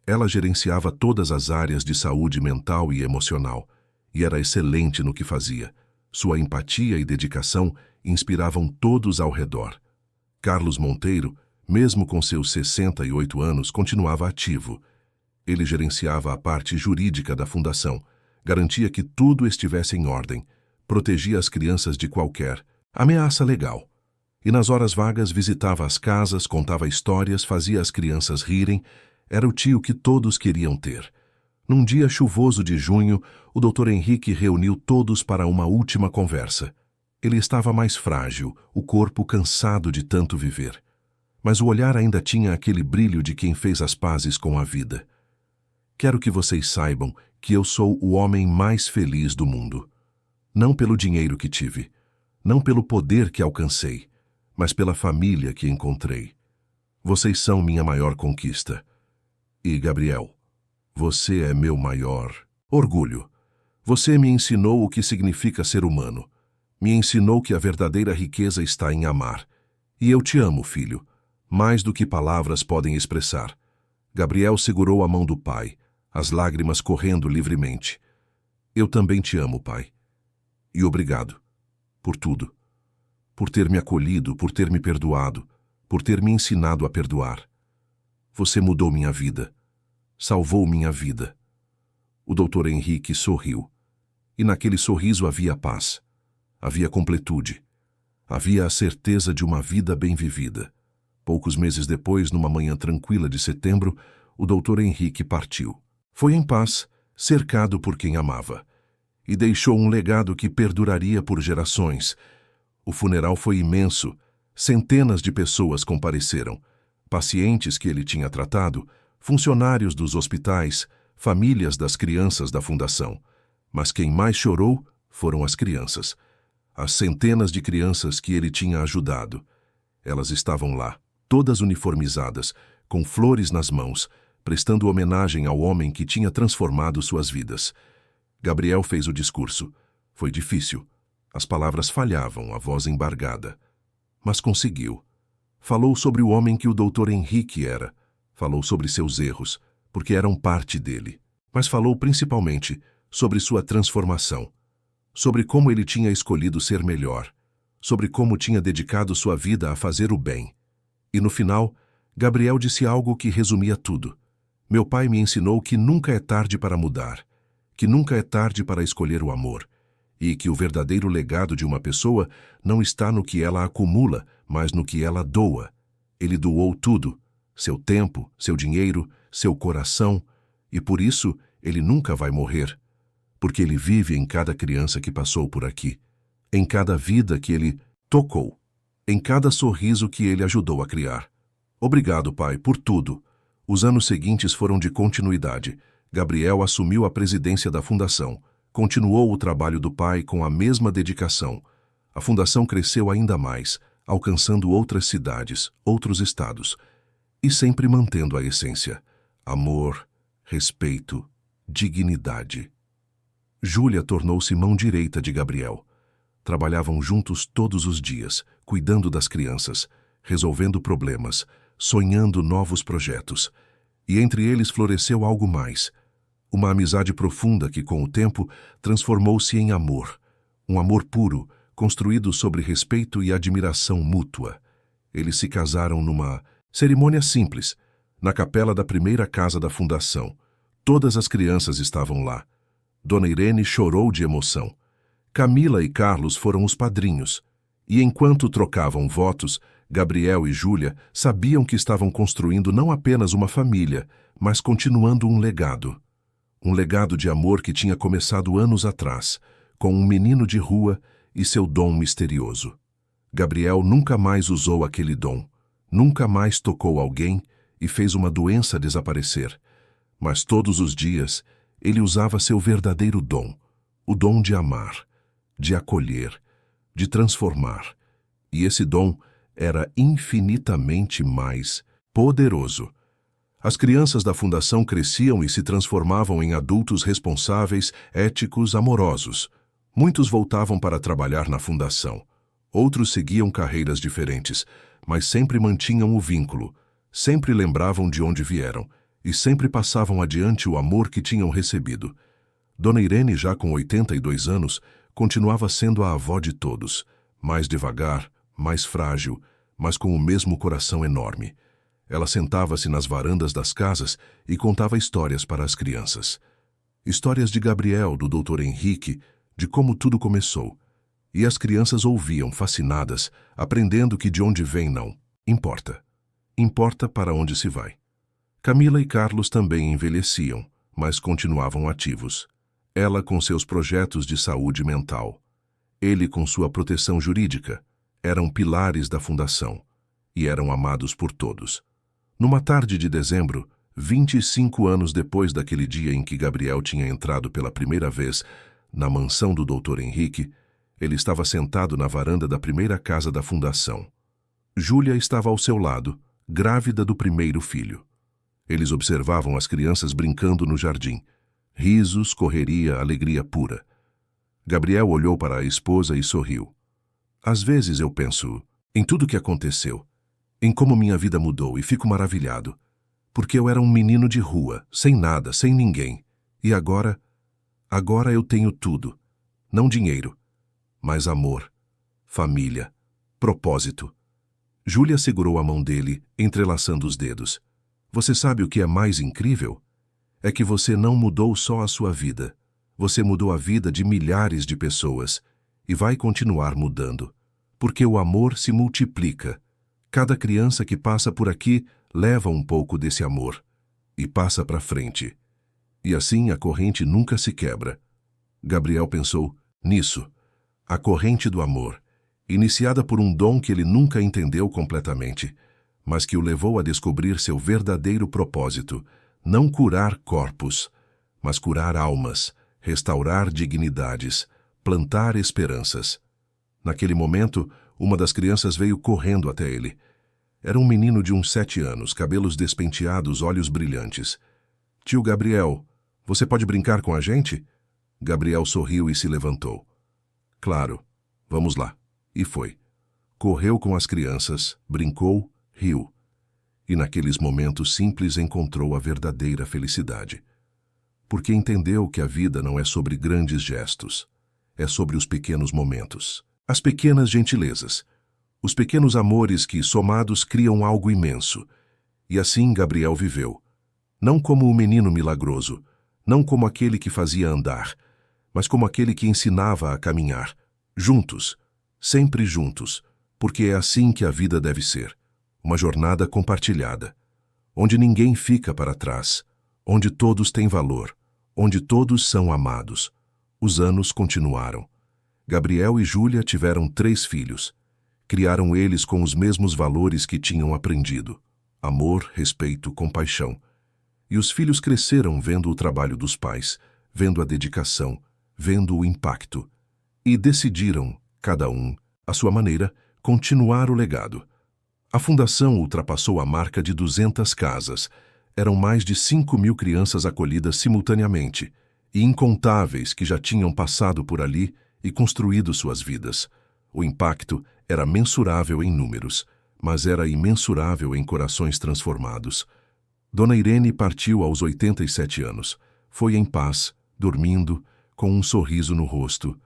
Ela gerenciava todas as áreas de saúde mental e emocional, e era excelente no que fazia. Sua empatia e dedicação inspiravam todos ao redor. Carlos Monteiro, mesmo com seus 68 anos, continuava ativo. Ele gerenciava a parte jurídica da fundação, garantia que tudo estivesse em ordem, protegia as crianças de qualquer ameaça legal. E nas horas vagas visitava as casas, contava histórias, fazia as crianças rirem. Era o tio que todos queriam ter. Num dia chuvoso de junho, o Dr. Henrique reuniu todos para uma última conversa. Ele estava mais frágil, o corpo cansado de tanto viver. Mas o olhar ainda tinha aquele brilho de quem fez as pazes com a vida. Quero que vocês saibam que eu sou o homem mais feliz do mundo. Não pelo dinheiro que tive, não pelo poder que alcancei, mas pela família que encontrei. Vocês são minha maior conquista. E, Gabriel, você é meu maior orgulho. Você me ensinou o que significa ser humano. Me ensinou que a verdadeira riqueza está em amar. E eu te amo, filho, mais do que palavras podem expressar. Gabriel segurou a mão do pai, as lágrimas correndo livremente. Eu também te amo, pai. E obrigado por tudo. Por ter me acolhido, por ter me perdoado, por ter me ensinado a perdoar. Você mudou minha vida. Salvou minha vida. O Dr. Henrique sorriu. E naquele sorriso havia paz. Havia completude. Havia a certeza de uma vida bem vivida. Poucos meses depois, numa manhã tranquila de setembro, o Dr. Henrique partiu. Foi em paz, cercado por quem amava. E deixou um legado que perduraria por gerações. O funeral foi imenso. Centenas de pessoas compareceram. Pacientes que ele tinha tratado, funcionários dos hospitais, famílias das crianças da fundação. Mas quem mais chorou foram as crianças. As centenas de crianças que ele tinha ajudado. Elas estavam lá, todas uniformizadas, com flores nas mãos, prestando homenagem ao homem que tinha transformado suas vidas. Gabriel fez o discurso. Foi difícil. As palavras falhavam, a voz embargada. Mas conseguiu. Falou sobre o homem que o Dr. Henrique era. Falou sobre seus erros, porque eram parte dele. Mas falou principalmente sobre sua transformação. Sobre como ele tinha escolhido ser melhor. Sobre como tinha dedicado sua vida a fazer o bem. E no final, Gabriel disse algo que resumia tudo. Meu pai me ensinou que nunca é tarde para mudar, que nunca é tarde para escolher o amor, e que o verdadeiro legado de uma pessoa não está no que ela acumula, mas no que ela doa. Ele doou tudo, seu tempo, seu dinheiro, seu coração, e por isso ele nunca vai morrer, porque ele vive em cada criança que passou por aqui, em cada vida que ele tocou, em cada sorriso que ele ajudou a criar. Obrigado, pai, por tudo. Os anos seguintes foram de continuidade. Gabriel assumiu a presidência da fundação. Continuou o trabalho do pai com a mesma dedicação. A fundação cresceu ainda mais, alcançando outras cidades, outros estados, e sempre mantendo a essência: amor, respeito, dignidade. Júlia tornou-se mão direita de Gabriel. Trabalhavam juntos todos os dias, cuidando das crianças, resolvendo problemas, sonhando novos projetos. E entre eles floresceu algo mais. Uma amizade profunda que, com o tempo, transformou-se em amor. Um amor puro, construído sobre respeito e admiração mútua. Eles se casaram numa cerimônia simples, na capela da primeira casa da fundação. Todas as crianças estavam lá. Dona Irene chorou de emoção. Camila e Carlos foram os padrinhos. E enquanto trocavam votos, Gabriel e Júlia sabiam que estavam construindo não apenas uma família, mas continuando um legado. Um legado de amor que tinha começado anos atrás, com um menino de rua e seu dom misterioso. Gabriel nunca mais usou aquele dom, nunca mais tocou alguém e fez uma doença desaparecer. Mas todos os dias ele usava seu verdadeiro dom, o dom de amar, de acolher, de transformar. E esse dom era infinitamente mais poderoso. As crianças da fundação cresciam e se transformavam em adultos responsáveis, éticos, amorosos. Muitos voltavam para trabalhar na fundação. Outros seguiam carreiras diferentes, mas sempre mantinham o vínculo, sempre lembravam de onde vieram e sempre passavam adiante o amor que tinham recebido. Dona Irene, já com 82 anos, continuava sendo a avó de todos, mais devagar, mais frágil, mas com o mesmo coração enorme. Ela sentava-se nas varandas das casas e contava histórias para as crianças. Histórias de Gabriel, do Dr. Henrique, de como tudo começou. E as crianças ouviam, fascinadas, aprendendo que de onde vem não importa. Importa para onde se vai. Camila e Carlos também envelheciam, mas continuavam ativos. Ela com seus projetos de saúde mental. Ele com sua proteção jurídica. Eram pilares da fundação. E eram amados por todos. Numa tarde de dezembro, 25 anos depois daquele dia em que Gabriel tinha entrado pela primeira vez na mansão do Dr. Henrique, ele estava sentado na varanda da primeira casa da fundação. Júlia estava ao seu lado, grávida do primeiro filho. Eles observavam as crianças brincando no jardim. Risos, correria, alegria pura. Gabriel olhou para a esposa e sorriu. Às vezes eu penso em tudo o que aconteceu, em como minha vida mudou e fico maravilhado, porque eu era um menino de rua, sem nada, sem ninguém. E agora eu tenho tudo. Não dinheiro, mas amor, família, propósito. Júlia segurou a mão dele, entrelaçando os dedos. Você sabe o que é mais incrível? É que você não mudou só a sua vida. Você mudou a vida de milhares de pessoas e vai continuar mudando, porque o amor se multiplica. Cada criança que passa por aqui leva um pouco desse amor e passa para frente. E assim a corrente nunca se quebra. Gabriel pensou nisso. A corrente do amor, iniciada por um dom que ele nunca entendeu completamente, mas que o levou a descobrir seu verdadeiro propósito: não curar corpos, mas curar almas, restaurar dignidades, plantar esperanças. Naquele momento, uma das crianças veio correndo até ele. Era um menino de uns 7 anos, cabelos despenteados, olhos brilhantes. Tio Gabriel, você pode brincar com a gente? Gabriel sorriu e se levantou. Claro, Vamos lá. E foi. Correu com as crianças, brincou, riu. E naqueles momentos simples encontrou a verdadeira felicidade. Porque entendeu que a vida não é sobre grandes gestos. É sobre os pequenos momentos. As pequenas gentilezas. Os pequenos amores que, somados, criam algo imenso. E assim Gabriel viveu. Não como o menino milagroso, não como aquele que fazia andar, mas como aquele que ensinava a caminhar. Juntos, sempre juntos, porque é assim que a vida deve ser. Uma jornada compartilhada, onde ninguém fica para trás, onde todos têm valor, onde todos são amados. Os anos continuaram. Gabriel e Júlia tiveram 3 filhos. Criaram eles com os mesmos valores que tinham aprendido: amor, respeito, compaixão. E os filhos cresceram vendo o trabalho dos pais, vendo a dedicação, vendo o impacto. E decidiram, cada um, à sua maneira, continuar o legado. A fundação ultrapassou a marca de 200 casas. Eram mais de 5.000 crianças acolhidas simultaneamente, e incontáveis que já tinham passado por ali e construído suas vidas. O impacto era mensurável em números, mas era imensurável em corações transformados. Dona Irene partiu aos 87 anos. Foi em paz, dormindo, com um sorriso no rosto.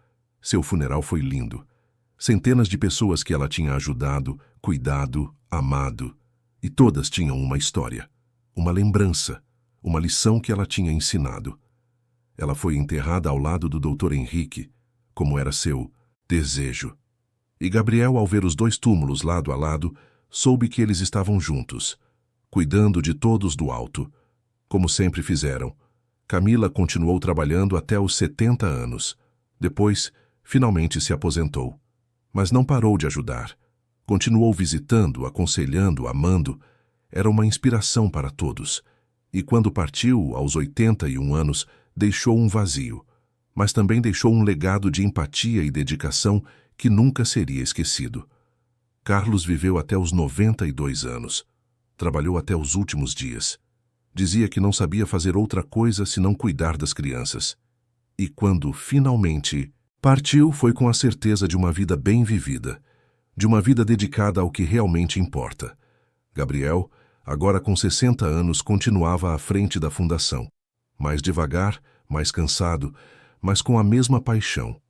Seu funeral foi lindo. Centenas de pessoas que ela tinha ajudado, cuidado, amado. E todas tinham uma história, uma lembrança, uma lição que ela tinha ensinado. Ela foi enterrada ao lado do Dr. Henrique, como era seu desejo. E Gabriel, ao ver os 2 túmulos lado a lado, soube que eles estavam juntos, cuidando de todos do alto, como sempre fizeram. Camila continuou trabalhando até os 70 anos. Depois, finalmente se aposentou. Mas não parou de ajudar. Continuou visitando, aconselhando, amando. Era uma inspiração para todos. E quando partiu, aos 81 anos, deixou um vazio. Mas também deixou um legado de empatia e dedicação que nunca seria esquecido. Carlos viveu até os 92 anos. Trabalhou até os últimos dias. Dizia que não sabia fazer outra coisa senão cuidar das crianças. E quando, finalmente, partiu, foi com a certeza de uma vida bem vivida, de uma vida dedicada ao que realmente importa. Gabriel, agora com 60 anos, continuava à frente da fundação. Mais devagar, mais cansado, mas com a mesma paixão.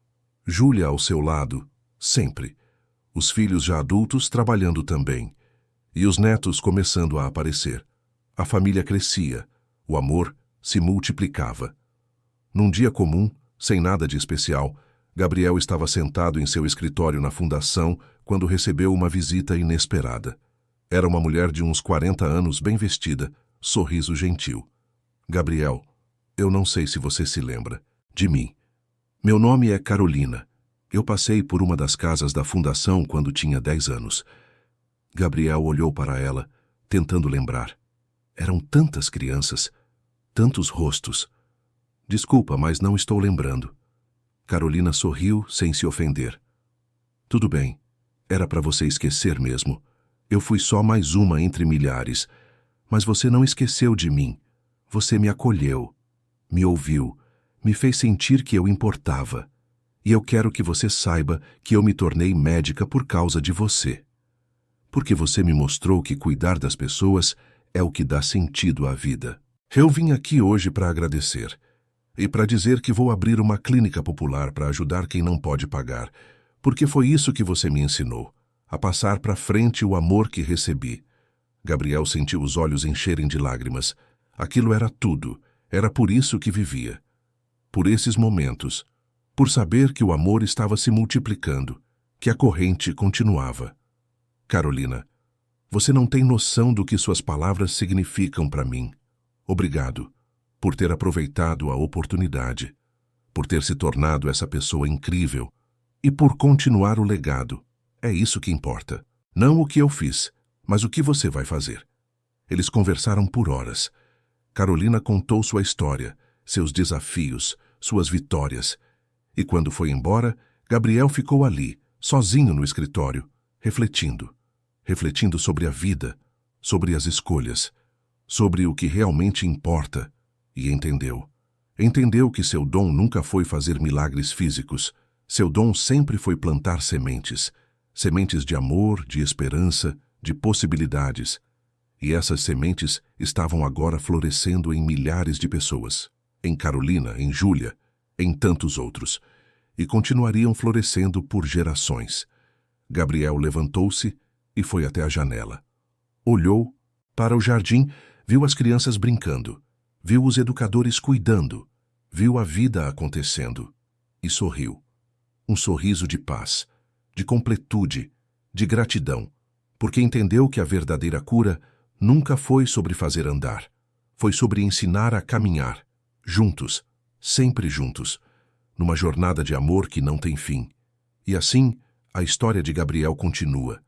Júlia ao seu lado, sempre. Os filhos já adultos trabalhando também. E os netos começando a aparecer. A família crescia, o amor se multiplicava. Num dia comum, sem nada de especial, Gabriel estava sentado em seu escritório na fundação quando recebeu uma visita inesperada. Era uma mulher de uns 40 anos, bem vestida, sorriso gentil. Gabriel, eu não sei se você se lembra de mim. Meu nome é Carolina. Eu passei por uma das casas da fundação quando tinha 10 anos. Gabriel olhou para ela, tentando lembrar. Eram tantas crianças, tantos rostos. Desculpa, mas não estou lembrando. Carolina sorriu sem se ofender. Tudo bem, era para você esquecer mesmo. Eu fui só mais uma entre milhares. Mas você não esqueceu de mim. Você me acolheu, me ouviu, me fez sentir que eu importava. E eu quero que você saiba que eu me tornei médica por causa de você. Porque você me mostrou que cuidar das pessoas é o que dá sentido à vida. Eu vim aqui hoje para agradecer. E para dizer que vou abrir uma clínica popular para ajudar quem não pode pagar. Porque foi isso que você me ensinou. A passar para frente o amor que recebi. Gabriel sentiu os olhos encherem de lágrimas. Aquilo era tudo. Era por isso que vivia. Por esses momentos. Por saber que o amor estava se multiplicando. Que a corrente continuava. Carolina, você não tem noção do que suas palavras significam para mim. Obrigado por ter aproveitado a oportunidade, por ter se tornado essa pessoa incrível e por continuar o legado. É isso que importa. Não o que eu fiz, mas o que você vai fazer. Eles conversaram por horas. Carolina contou sua história, seus desafios, suas vitórias. E quando foi embora, Gabriel ficou ali, sozinho no escritório, refletindo sobre a vida, sobre as escolhas, sobre o que realmente importa, e entendeu. Entendeu que seu dom nunca foi fazer milagres físicos. Seu dom sempre foi plantar sementes, sementes de amor, de esperança, de possibilidades. E essas sementes estavam agora florescendo em milhares de pessoas. Em Carolina, em Júlia, em tantos outros. E continuariam florescendo por gerações. Gabriel levantou-se e foi até a janela. Olhou para o jardim, viu as crianças brincando, viu os educadores cuidando, viu a vida acontecendo e sorriu. Um sorriso de paz, de completude, de gratidão, porque entendeu que a verdadeira cura nunca foi sobre fazer andar, foi sobre ensinar a caminhar, juntos, sempre juntos, numa jornada de amor que não tem fim. E assim, a história de Gabriel continua,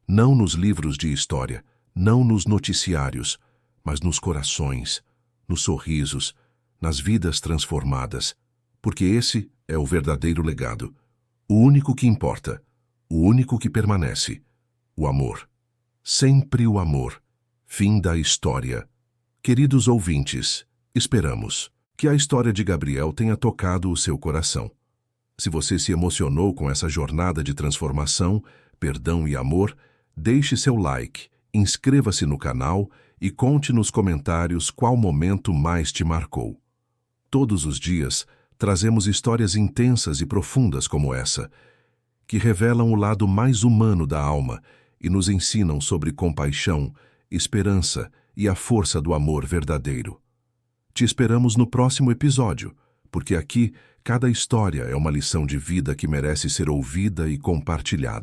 não nos livros de história, não nos noticiários, mas nos corações, nos sorrisos, nas vidas transformadas, porque esse é o verdadeiro legado, o único que importa, o único que permanece, o amor. Sempre o amor. Fim da história. Queridos ouvintes, esperamos que a história de Gabriel tenha tocado o seu coração. Se você se emocionou com essa jornada de transformação, perdão e amor, deixe seu like, inscreva-se no canal e conte nos comentários qual momento mais te marcou. Todos os dias, trazemos histórias intensas e profundas como essa, que revelam o lado mais humano da alma e nos ensinam sobre compaixão, esperança e a força do amor verdadeiro. Te esperamos no próximo episódio, porque aqui cada história é uma lição de vida que merece ser ouvida e compartilhada.